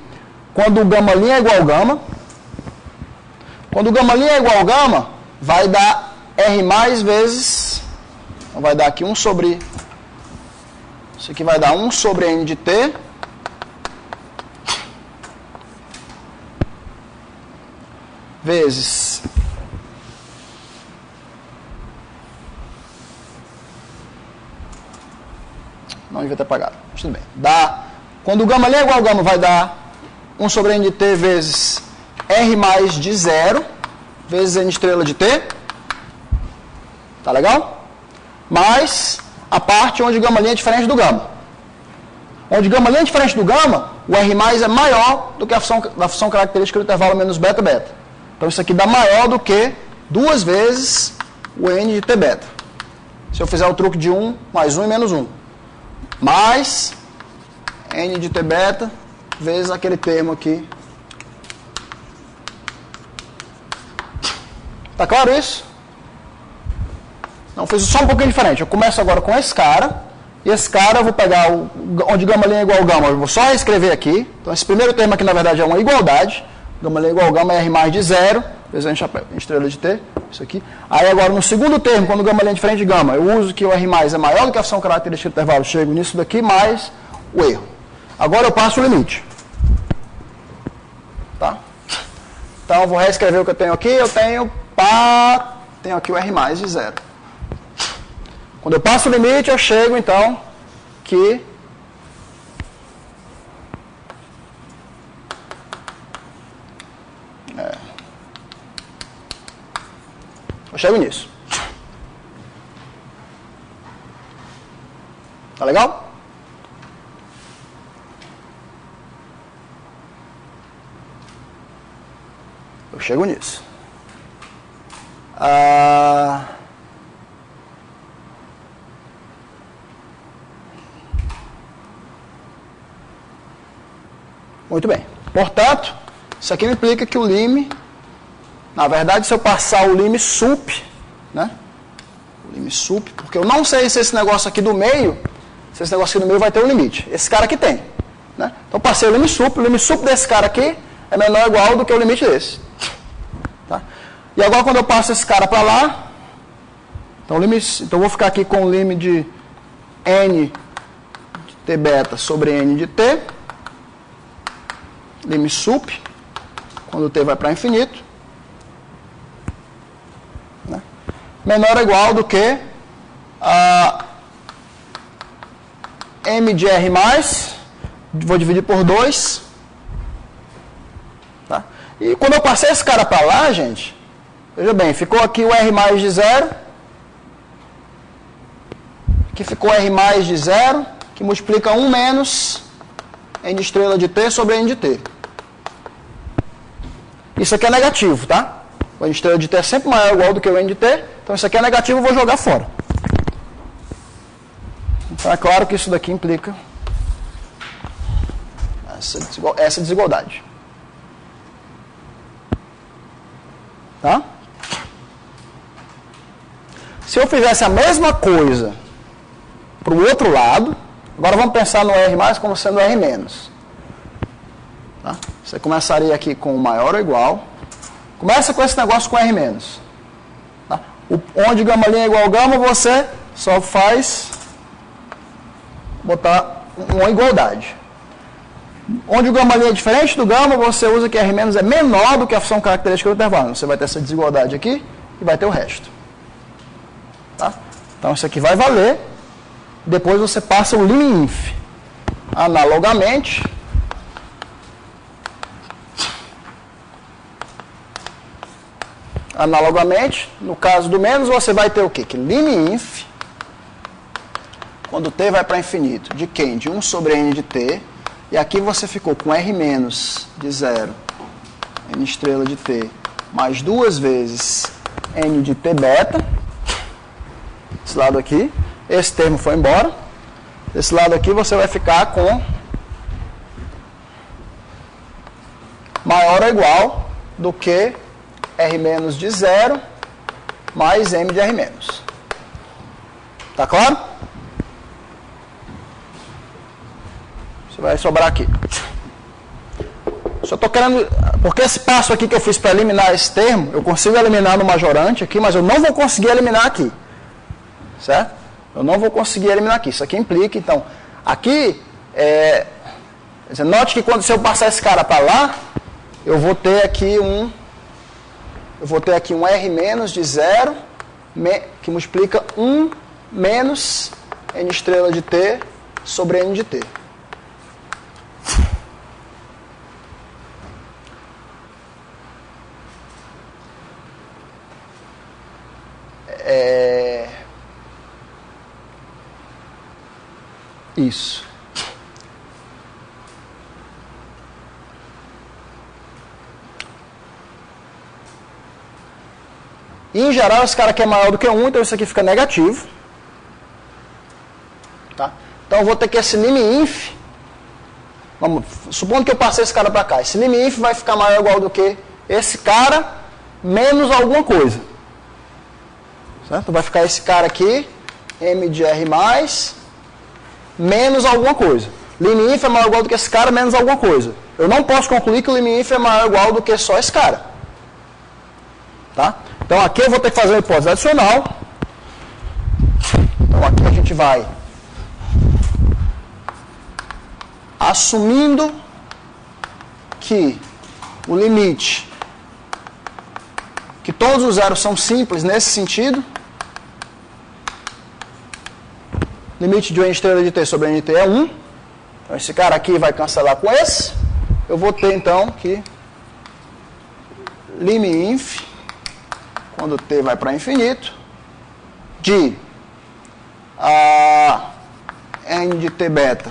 S1: quando o γ' é igual ao γ. Quando o γ' é igual ao γ, vai dar R+ vezes, então vai dar aqui 1 sobre, isso aqui vai dar 1 sobre N de T, vezes não devia ter apagado, mas tudo bem. Dá, quando o gama ali é igual ao gama, vai dar 1 sobre n de t vezes r mais de 0 vezes n estrela de t. Tá legal? Mais a parte onde o gama ali é diferente do gama. Onde o gama ali é diferente do gama, o r mais é maior do que a função característica do intervalo menos beta beta. Então isso aqui dá maior do que 2 vezes o n de t beta. Se eu fizer o truque de 1 mais 1 e menos 1. Mais n de t beta vezes aquele termo aqui. Tá claro isso? Não, fiz só um pouquinho diferente. Eu começo agora com esse cara. E esse cara eu vou pegar onde gama ali é igual ao gama. Eu vou só reescrever aqui. Então esse primeiro termo aqui na verdade é uma igualdade. Gama ali é igual ao gama é r mais de 0 vezes n estrela de t. Isso aqui. Aí agora no segundo termo, quando o gama ali é diferente de gama, eu uso que o r mais é maior do que a função característica do intervalo. Chego nisso daqui mais o erro. Agora eu passo o limite. Tá? Então eu vou reescrever o que eu tenho aqui. Eu tenho aqui o r mais de 0. Quando eu passo o limite, eu chego, então, que eu chego nisso. Tá legal? Eu chego nisso. Muito bem. Portanto, isso aqui me implica que o lim, na verdade, se eu passar o lim sup, né? O lim sup, porque eu não sei se esse negócio aqui do meio, se esse negócio aqui do meio vai ter um limite. Esse cara aqui tem, né? Então, eu passei o lim sup desse cara aqui é menor ou igual do que o limite desse. Tá? E agora, quando eu passo esse cara para lá, então eu vou ficar aqui com o lim de n de t beta sobre n de t, lim sup, quando t vai para infinito, né? Menor ou igual do que m de r mais, vou dividir por 2, tá? E quando eu passei esse cara para lá, gente, veja bem, ficou aqui o r mais de 0, aqui ficou r mais de 0, que multiplica 1 menos n de estrela de t sobre n de t. Isso aqui é negativo, tá? O n de estrela de t é sempre maior ou igual do que o n de t, então isso aqui é negativo, eu vou jogar fora. Então é claro que isso daqui implica essa desigualdade. Tá? Se eu fizesse a mesma coisa para o outro lado, agora vamos pensar no R mais como sendo R menos. Tá? Você começaria aqui com o maior ou igual. Começa com esse negócio com R menos. Tá? Onde gama ali é igual ao gama, você só faz botar uma igualdade. Onde o gama ali é diferente do gama, você usa que R menos é menor do que a função característica do intervalo. Você vai ter essa desigualdade aqui e vai ter o resto. Tá? Então isso aqui vai valer. Depois você passa o lim inf. Analogamente, no caso do menos, você vai ter o quê? Que lim inf, quando t vai para infinito, de quem? De 1 sobre n de t. E aqui você ficou com r menos de 0, n estrela de t, mais 2 vezes n de t beta. Esse lado aqui. Esse termo foi embora. Desse lado aqui você vai ficar com maior ou igual do que R menos de 0 mais M de R menos. Tá claro? Isso vai sobrar aqui. Só estou querendo... Porque esse passo aqui que eu fiz para eliminar esse termo, eu consigo eliminar no majorante aqui, mas eu não vou conseguir eliminar aqui. Certo? Eu não vou conseguir eliminar aqui. Isso aqui implica, então... Aqui, note que se eu passar esse cara para lá, eu vou ter aqui um eu vou ter aqui um R menos de 0, que multiplica 1 menos N estrela de T sobre N de T. Isso. E, em geral, esse cara aqui é maior do que 1, então isso aqui fica negativo. Tá? Então, eu vou ter que esse lim_inf, supondo que eu passei esse cara para cá, esse lim_inf vai ficar maior ou igual do que esse cara menos alguma coisa. Certo? Vai ficar esse cara aqui, M de R+, menos alguma coisa. Lim_inf é maior ou igual do que esse cara menos alguma coisa. Eu não posso concluir que o lim_inf é maior ou igual do que só esse cara. Tá? Então aqui eu vou ter que fazer uma hipótese adicional. Então aqui a gente vai assumindo que o limite, que todos os zeros são simples nesse sentido. Limite de N estrela de T sobre N de T é 1. Então esse cara aqui vai cancelar com esse. Eu vou ter então que lim_inf, quando T vai para infinito, de N de T beta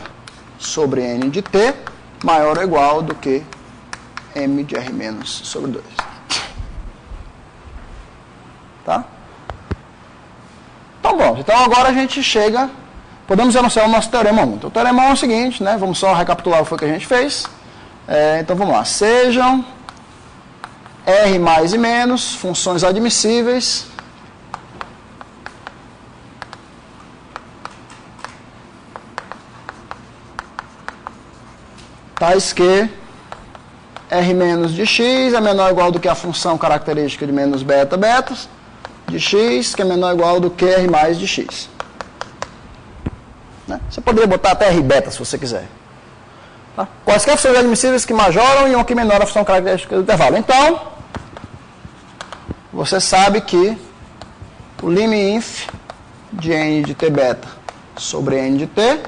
S1: sobre N de T maior ou igual do que M de R menos sobre 2. Tá? Então, bom, então agora a gente chega, podemos anunciar o nosso teorema 1. Então, o teorema 1 é o seguinte, né? Vamos só recapitular o que a gente fez. Então, vamos lá. Sejam R mais e menos funções admissíveis tais que R menos de x é menor ou igual do que a função característica de menos beta betas de x, que é menor ou igual do que R mais de x. Né? Você poderia botar até R beta se você quiser. Tá? Quaisquer funções admissíveis que majoram e uma que menora a função característica do intervalo. Então, você sabe que o lim_inf de N de T beta sobre N de T,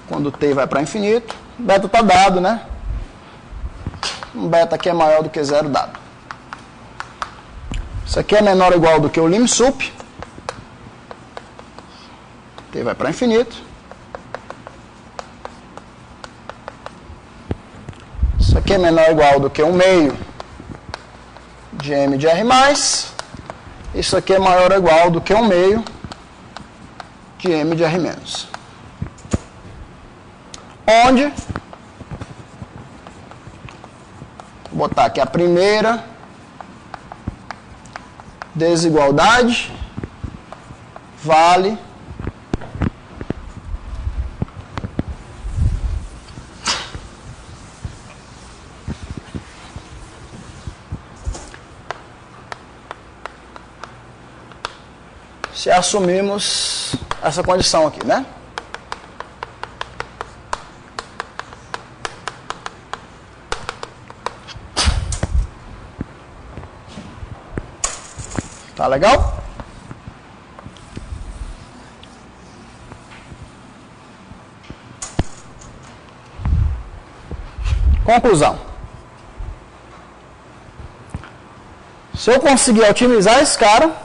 S1: quando T vai para infinito, beta está dado, né? Um beta aqui é maior do que 0 dado. Isso aqui é menor ou igual do que o lim_sup. T vai para infinito. Isso aqui é menor ou igual do que 1/2 de M de R+. Isso aqui é maior ou igual do que 1/2 de M de R-. Onde, vou botar aqui a primeira desigualdade vale se assumirmos essa condição aqui, né? Tá legal? Conclusão. Se eu conseguir otimizar esse cara,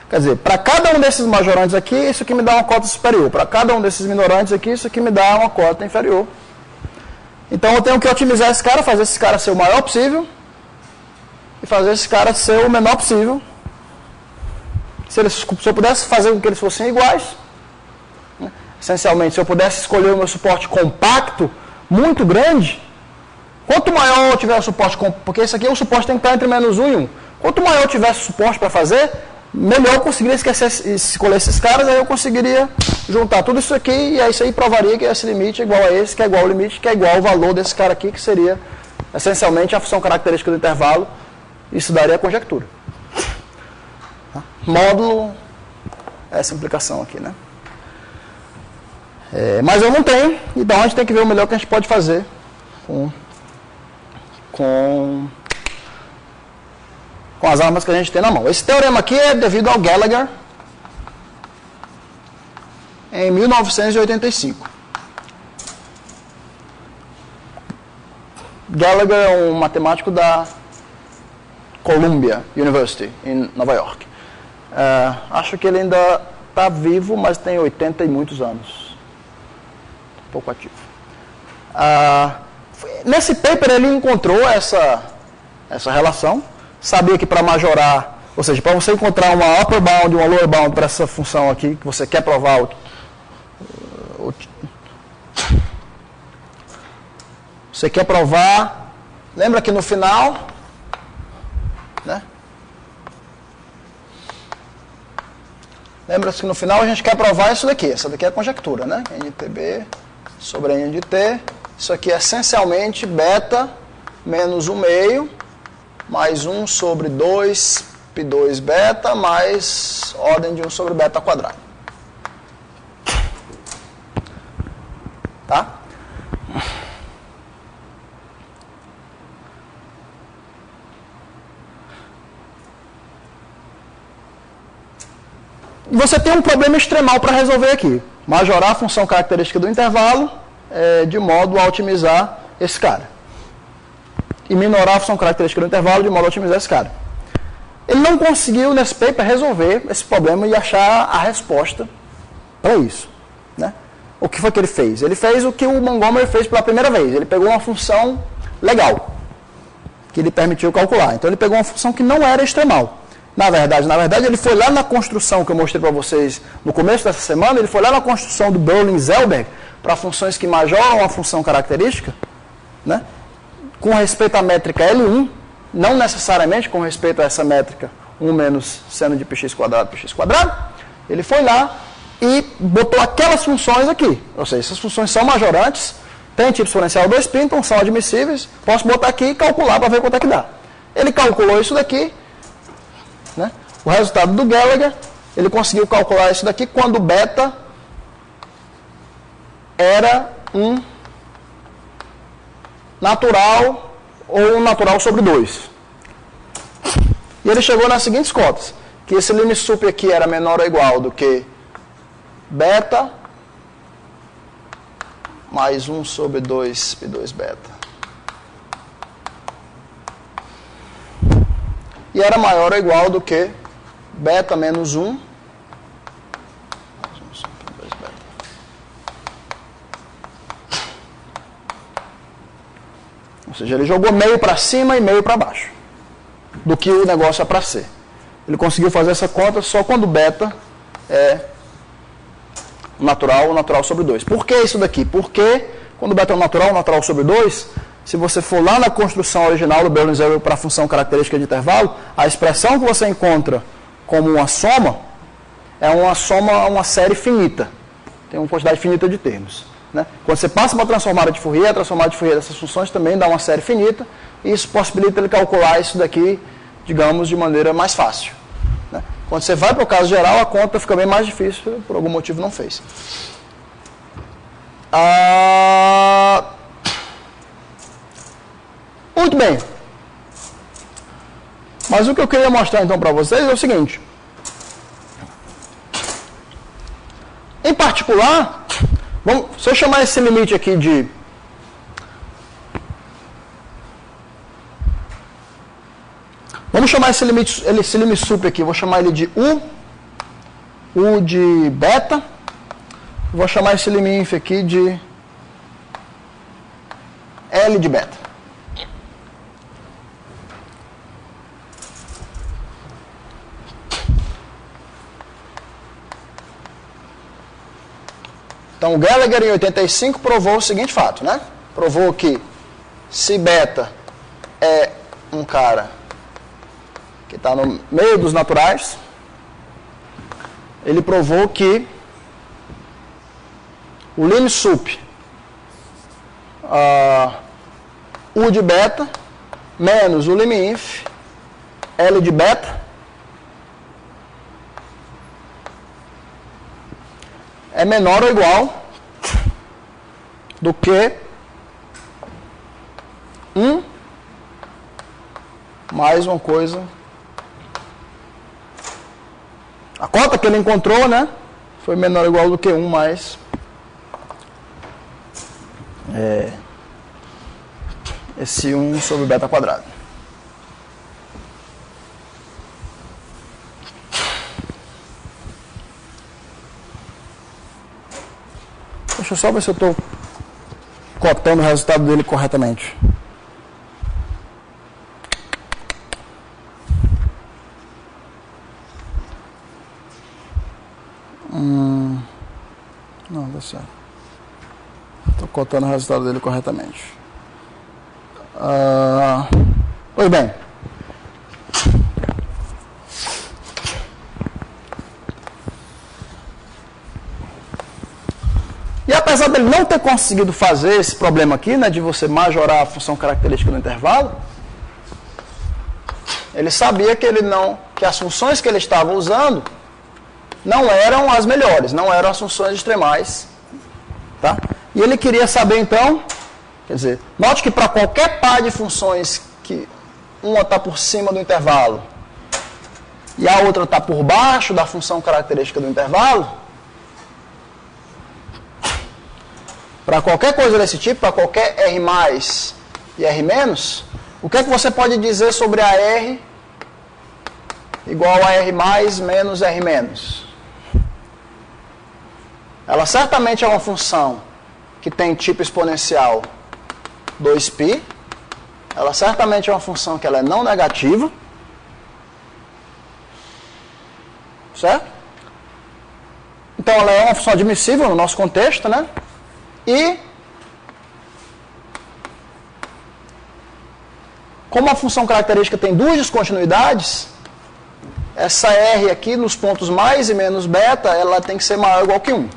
S1: quer dizer, para cada um desses majorantes aqui, isso aqui me dá uma cota superior. Para cada um desses minorantes aqui, isso aqui me dá uma cota inferior. Então eu tenho que otimizar esse cara, fazer esse cara ser o maior possível e fazer esse cara ser o menor possível. Se eu pudesse fazer com que eles fossem iguais, né? Essencialmente, se eu pudesse escolher o meu suporte compacto, muito grande, quanto maior eu tiver o suporte, porque esse aqui o suporte tem que estar entre -1 e 1. Quanto maior eu tivesse suporte para fazer, melhor eu conseguiria escolher esses caras, aí eu conseguiria juntar tudo isso aqui, e aí isso aí provaria que esse limite é igual a esse, que é igual ao limite, que é igual ao valor desse cara aqui, que seria essencialmente a função característica do intervalo. Isso daria a conjectura. Módulo, essa implicação aqui, né? Mas eu não tenho, então a gente tem que ver o melhor que a gente pode fazer com com as armas que a gente tem na mão. Esse teorema aqui é devido ao Gallagher, em 1985. Gallagher é um matemático da Columbia University, em Nova York. Acho que ele ainda está vivo, mas tem 80 e muitos anos. Pouco ativo. Nesse paper ele encontrou essa relação. Sabia que para majorar, ou seja, para você encontrar uma upper bound e uma lower bound para essa função aqui, que você quer provar você quer provar, lembra que no final, né? Lembra que no final a gente quer provar isso daqui. Essa daqui é a conjectura, né? NTB sobre NDT. Isso aqui é essencialmente beta menos 1 meio mais 1 sobre 2 π2 beta mais ordem de 1 sobre beta quadrado. Tá? Você tem um problema extremal para resolver aqui. Majorar a função característica do intervalo de modo a otimizar esse cara. E minorar a função característica do intervalo de modo a otimizar esse cara. Ele não conseguiu, nesse paper, resolver esse problema e achar a resposta para isso. Né? O que foi que ele fez? Ele fez o que o Montgomery fez pela primeira vez. Ele pegou uma função legal, que lhe permitiu calcular. Então ele pegou uma função que não era extremal. Na verdade, ele foi lá na construção que eu mostrei para vocês no começo dessa semana, ele foi lá na construção do Berlin-Zelberg para funções que majoram a função característica, né? Com respeito à métrica L1, não necessariamente com respeito a essa métrica 1 menos seno de px quadrado, ele foi lá e botou aquelas funções aqui. Ou seja, essas funções são majorantes, tem tipo exponencial 2π, então são admissíveis, posso botar aqui e calcular para ver quanto é que dá. Ele calculou isso daqui, né? O resultado do Gallagher, ele conseguiu calcular isso daqui quando beta era um natural ou um natural sobre 2. E ele chegou nas seguintes contas, que esse limite sup aqui era menor ou igual do que beta mais 1 sobre 2 π2 beta. E era maior ou igual do que beta menos 1 mais 1 sobre 2 beta. Ou seja, ele jogou meio para cima e meio para baixo do que o negócio é para ser. Ele conseguiu fazer essa conta só quando beta é natural sobre 2. Por que isso daqui? Porque quando beta é natural sobre 2, se você for lá na construção original do Berlin-Zelberg para a função característica de intervalo, a expressão que você encontra como uma soma é uma série finita. Tem uma quantidade finita de termos. Né? Quando você passa para a transformada de Fourier, a transformada de Fourier dessas funções também dá uma série finita, e isso possibilita ele calcular isso daqui, digamos, de maneira mais fácil. Né? Quando você vai para o caso geral, a conta fica bem mais difícil, por algum motivo não fez. Muito bem. Mas o que eu queria mostrar então para vocês é o seguinte. Em particular, se eu chamar esse limite aqui de vamos chamar esse limite sup aqui, vou chamar ele de U de beta. Vou chamar esse limite inf aqui de L de beta. Então, o Gallagher, em 85, provou o seguinte fato, né? Provou que se beta é um cara que está no meio dos naturais, ele provou que o lim sup U de beta menos o lim inf L de beta é menor ou igual do que 1 mais uma coisa A cota que ele encontrou, né, foi menor ou igual do que 1 mais esse 1 sobre beta quadrado. Deixa eu só ver se eu estou cotando o resultado dele corretamente. Não, dá certo. Estou cotando o resultado dele corretamente. Pois bem. E apesar dele não ter conseguido fazer esse problema aqui, né, de você majorar a função característica do intervalo, ele sabia que as funções que ele estava usando não eram as melhores, não eram as funções extremais. Tá? E ele queria saber, então, quer dizer, note que para qualquer par de funções que uma está por cima do intervalo e a outra está por baixo da função característica do intervalo, para qualquer coisa desse tipo, para qualquer R mais e R menos, o que é que você pode dizer sobre a R igual a R mais menos R menos? Ela certamente é uma função que tem tipo exponencial 2π. Ela certamente é uma função que ela é não negativa. Certo? Então ela é uma função admissível no nosso contexto, né? E como a função característica tem duas descontinuidades, essa R aqui nos pontos mais e menos beta, ela tem que ser maior ou igual que 1.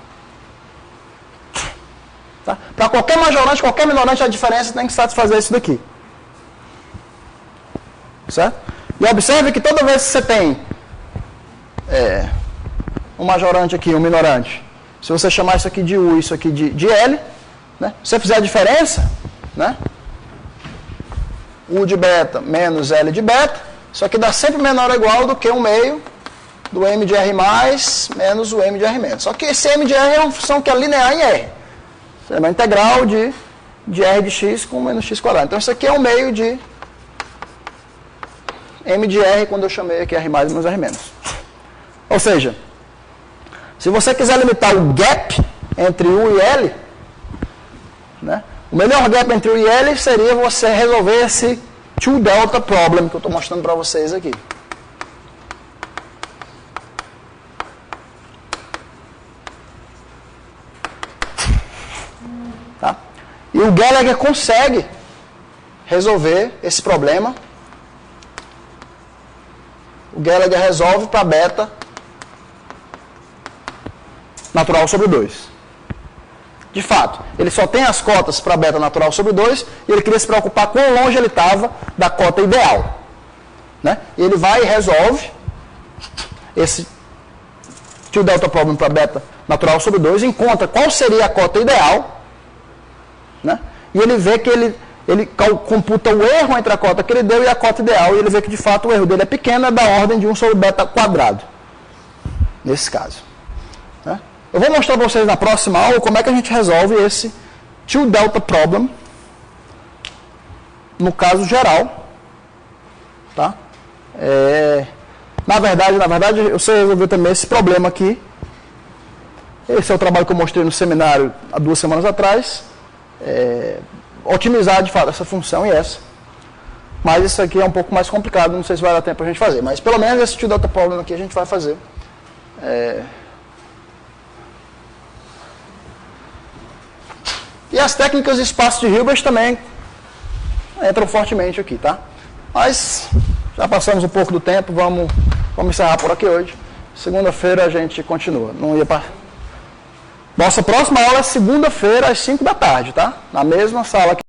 S1: Tá? Para qualquer majorante, qualquer minorante, a diferença tem que satisfazer isso daqui. Certo? E observe que toda vez que você tem um majorante aqui, um minorante, se você chamar isso aqui de U e isso aqui de L, né? Se você fizer a diferença, né? U de beta menos L de beta, isso aqui dá sempre menor ou igual do que 1 meio do M de R mais menos o M de R menos. Só que esse M de R é uma função que é linear em R. É uma integral de R de x com menos x quadrado. Então isso aqui é 1 meio de M de R quando eu chamei aqui R mais menos R menos. Ou seja, se você quiser limitar o gap entre U e L, né, o melhor gap entre U e L seria você resolver esse 2 delta problem que eu estou mostrando para vocês aqui. Tá? E o Gallagher consegue resolver esse problema. O Gallagher resolve para beta natural sobre 2. De fato, ele só tem as cotas para beta natural sobre 2 e ele queria se preocupar quão longe ele estava da cota ideal. Né? E ele vai e resolve esse 2 delta problem para beta natural sobre 2, encontra qual seria a cota ideal, né? E ele vê que ele computa o erro entre a cota que ele deu e a cota ideal, e ele vê que de fato o erro dele é pequeno, é da ordem de 1 sobre beta quadrado, nesse caso. Né? Eu vou mostrar para vocês na próxima aula como é que a gente resolve esse 2 delta problem no caso geral. Tá? Na verdade, eu sei resolver também esse problema aqui. Esse é o trabalho que eu mostrei no seminário há 2 semanas atrás. Otimizar de fato essa função e essa. Mas isso aqui é um pouco mais complicado, não sei se vai dar tempo a gente fazer. Mas pelo menos esse 2 delta problem aqui a gente vai fazer. E as técnicas de espaço de Hilbert também entram fortemente aqui, tá? Mas já passamos um pouco do tempo, vamos encerrar por aqui hoje. Segunda-feira a gente continua. Nossa próxima aula é segunda-feira às 5 da tarde, tá? Na mesma sala aqui.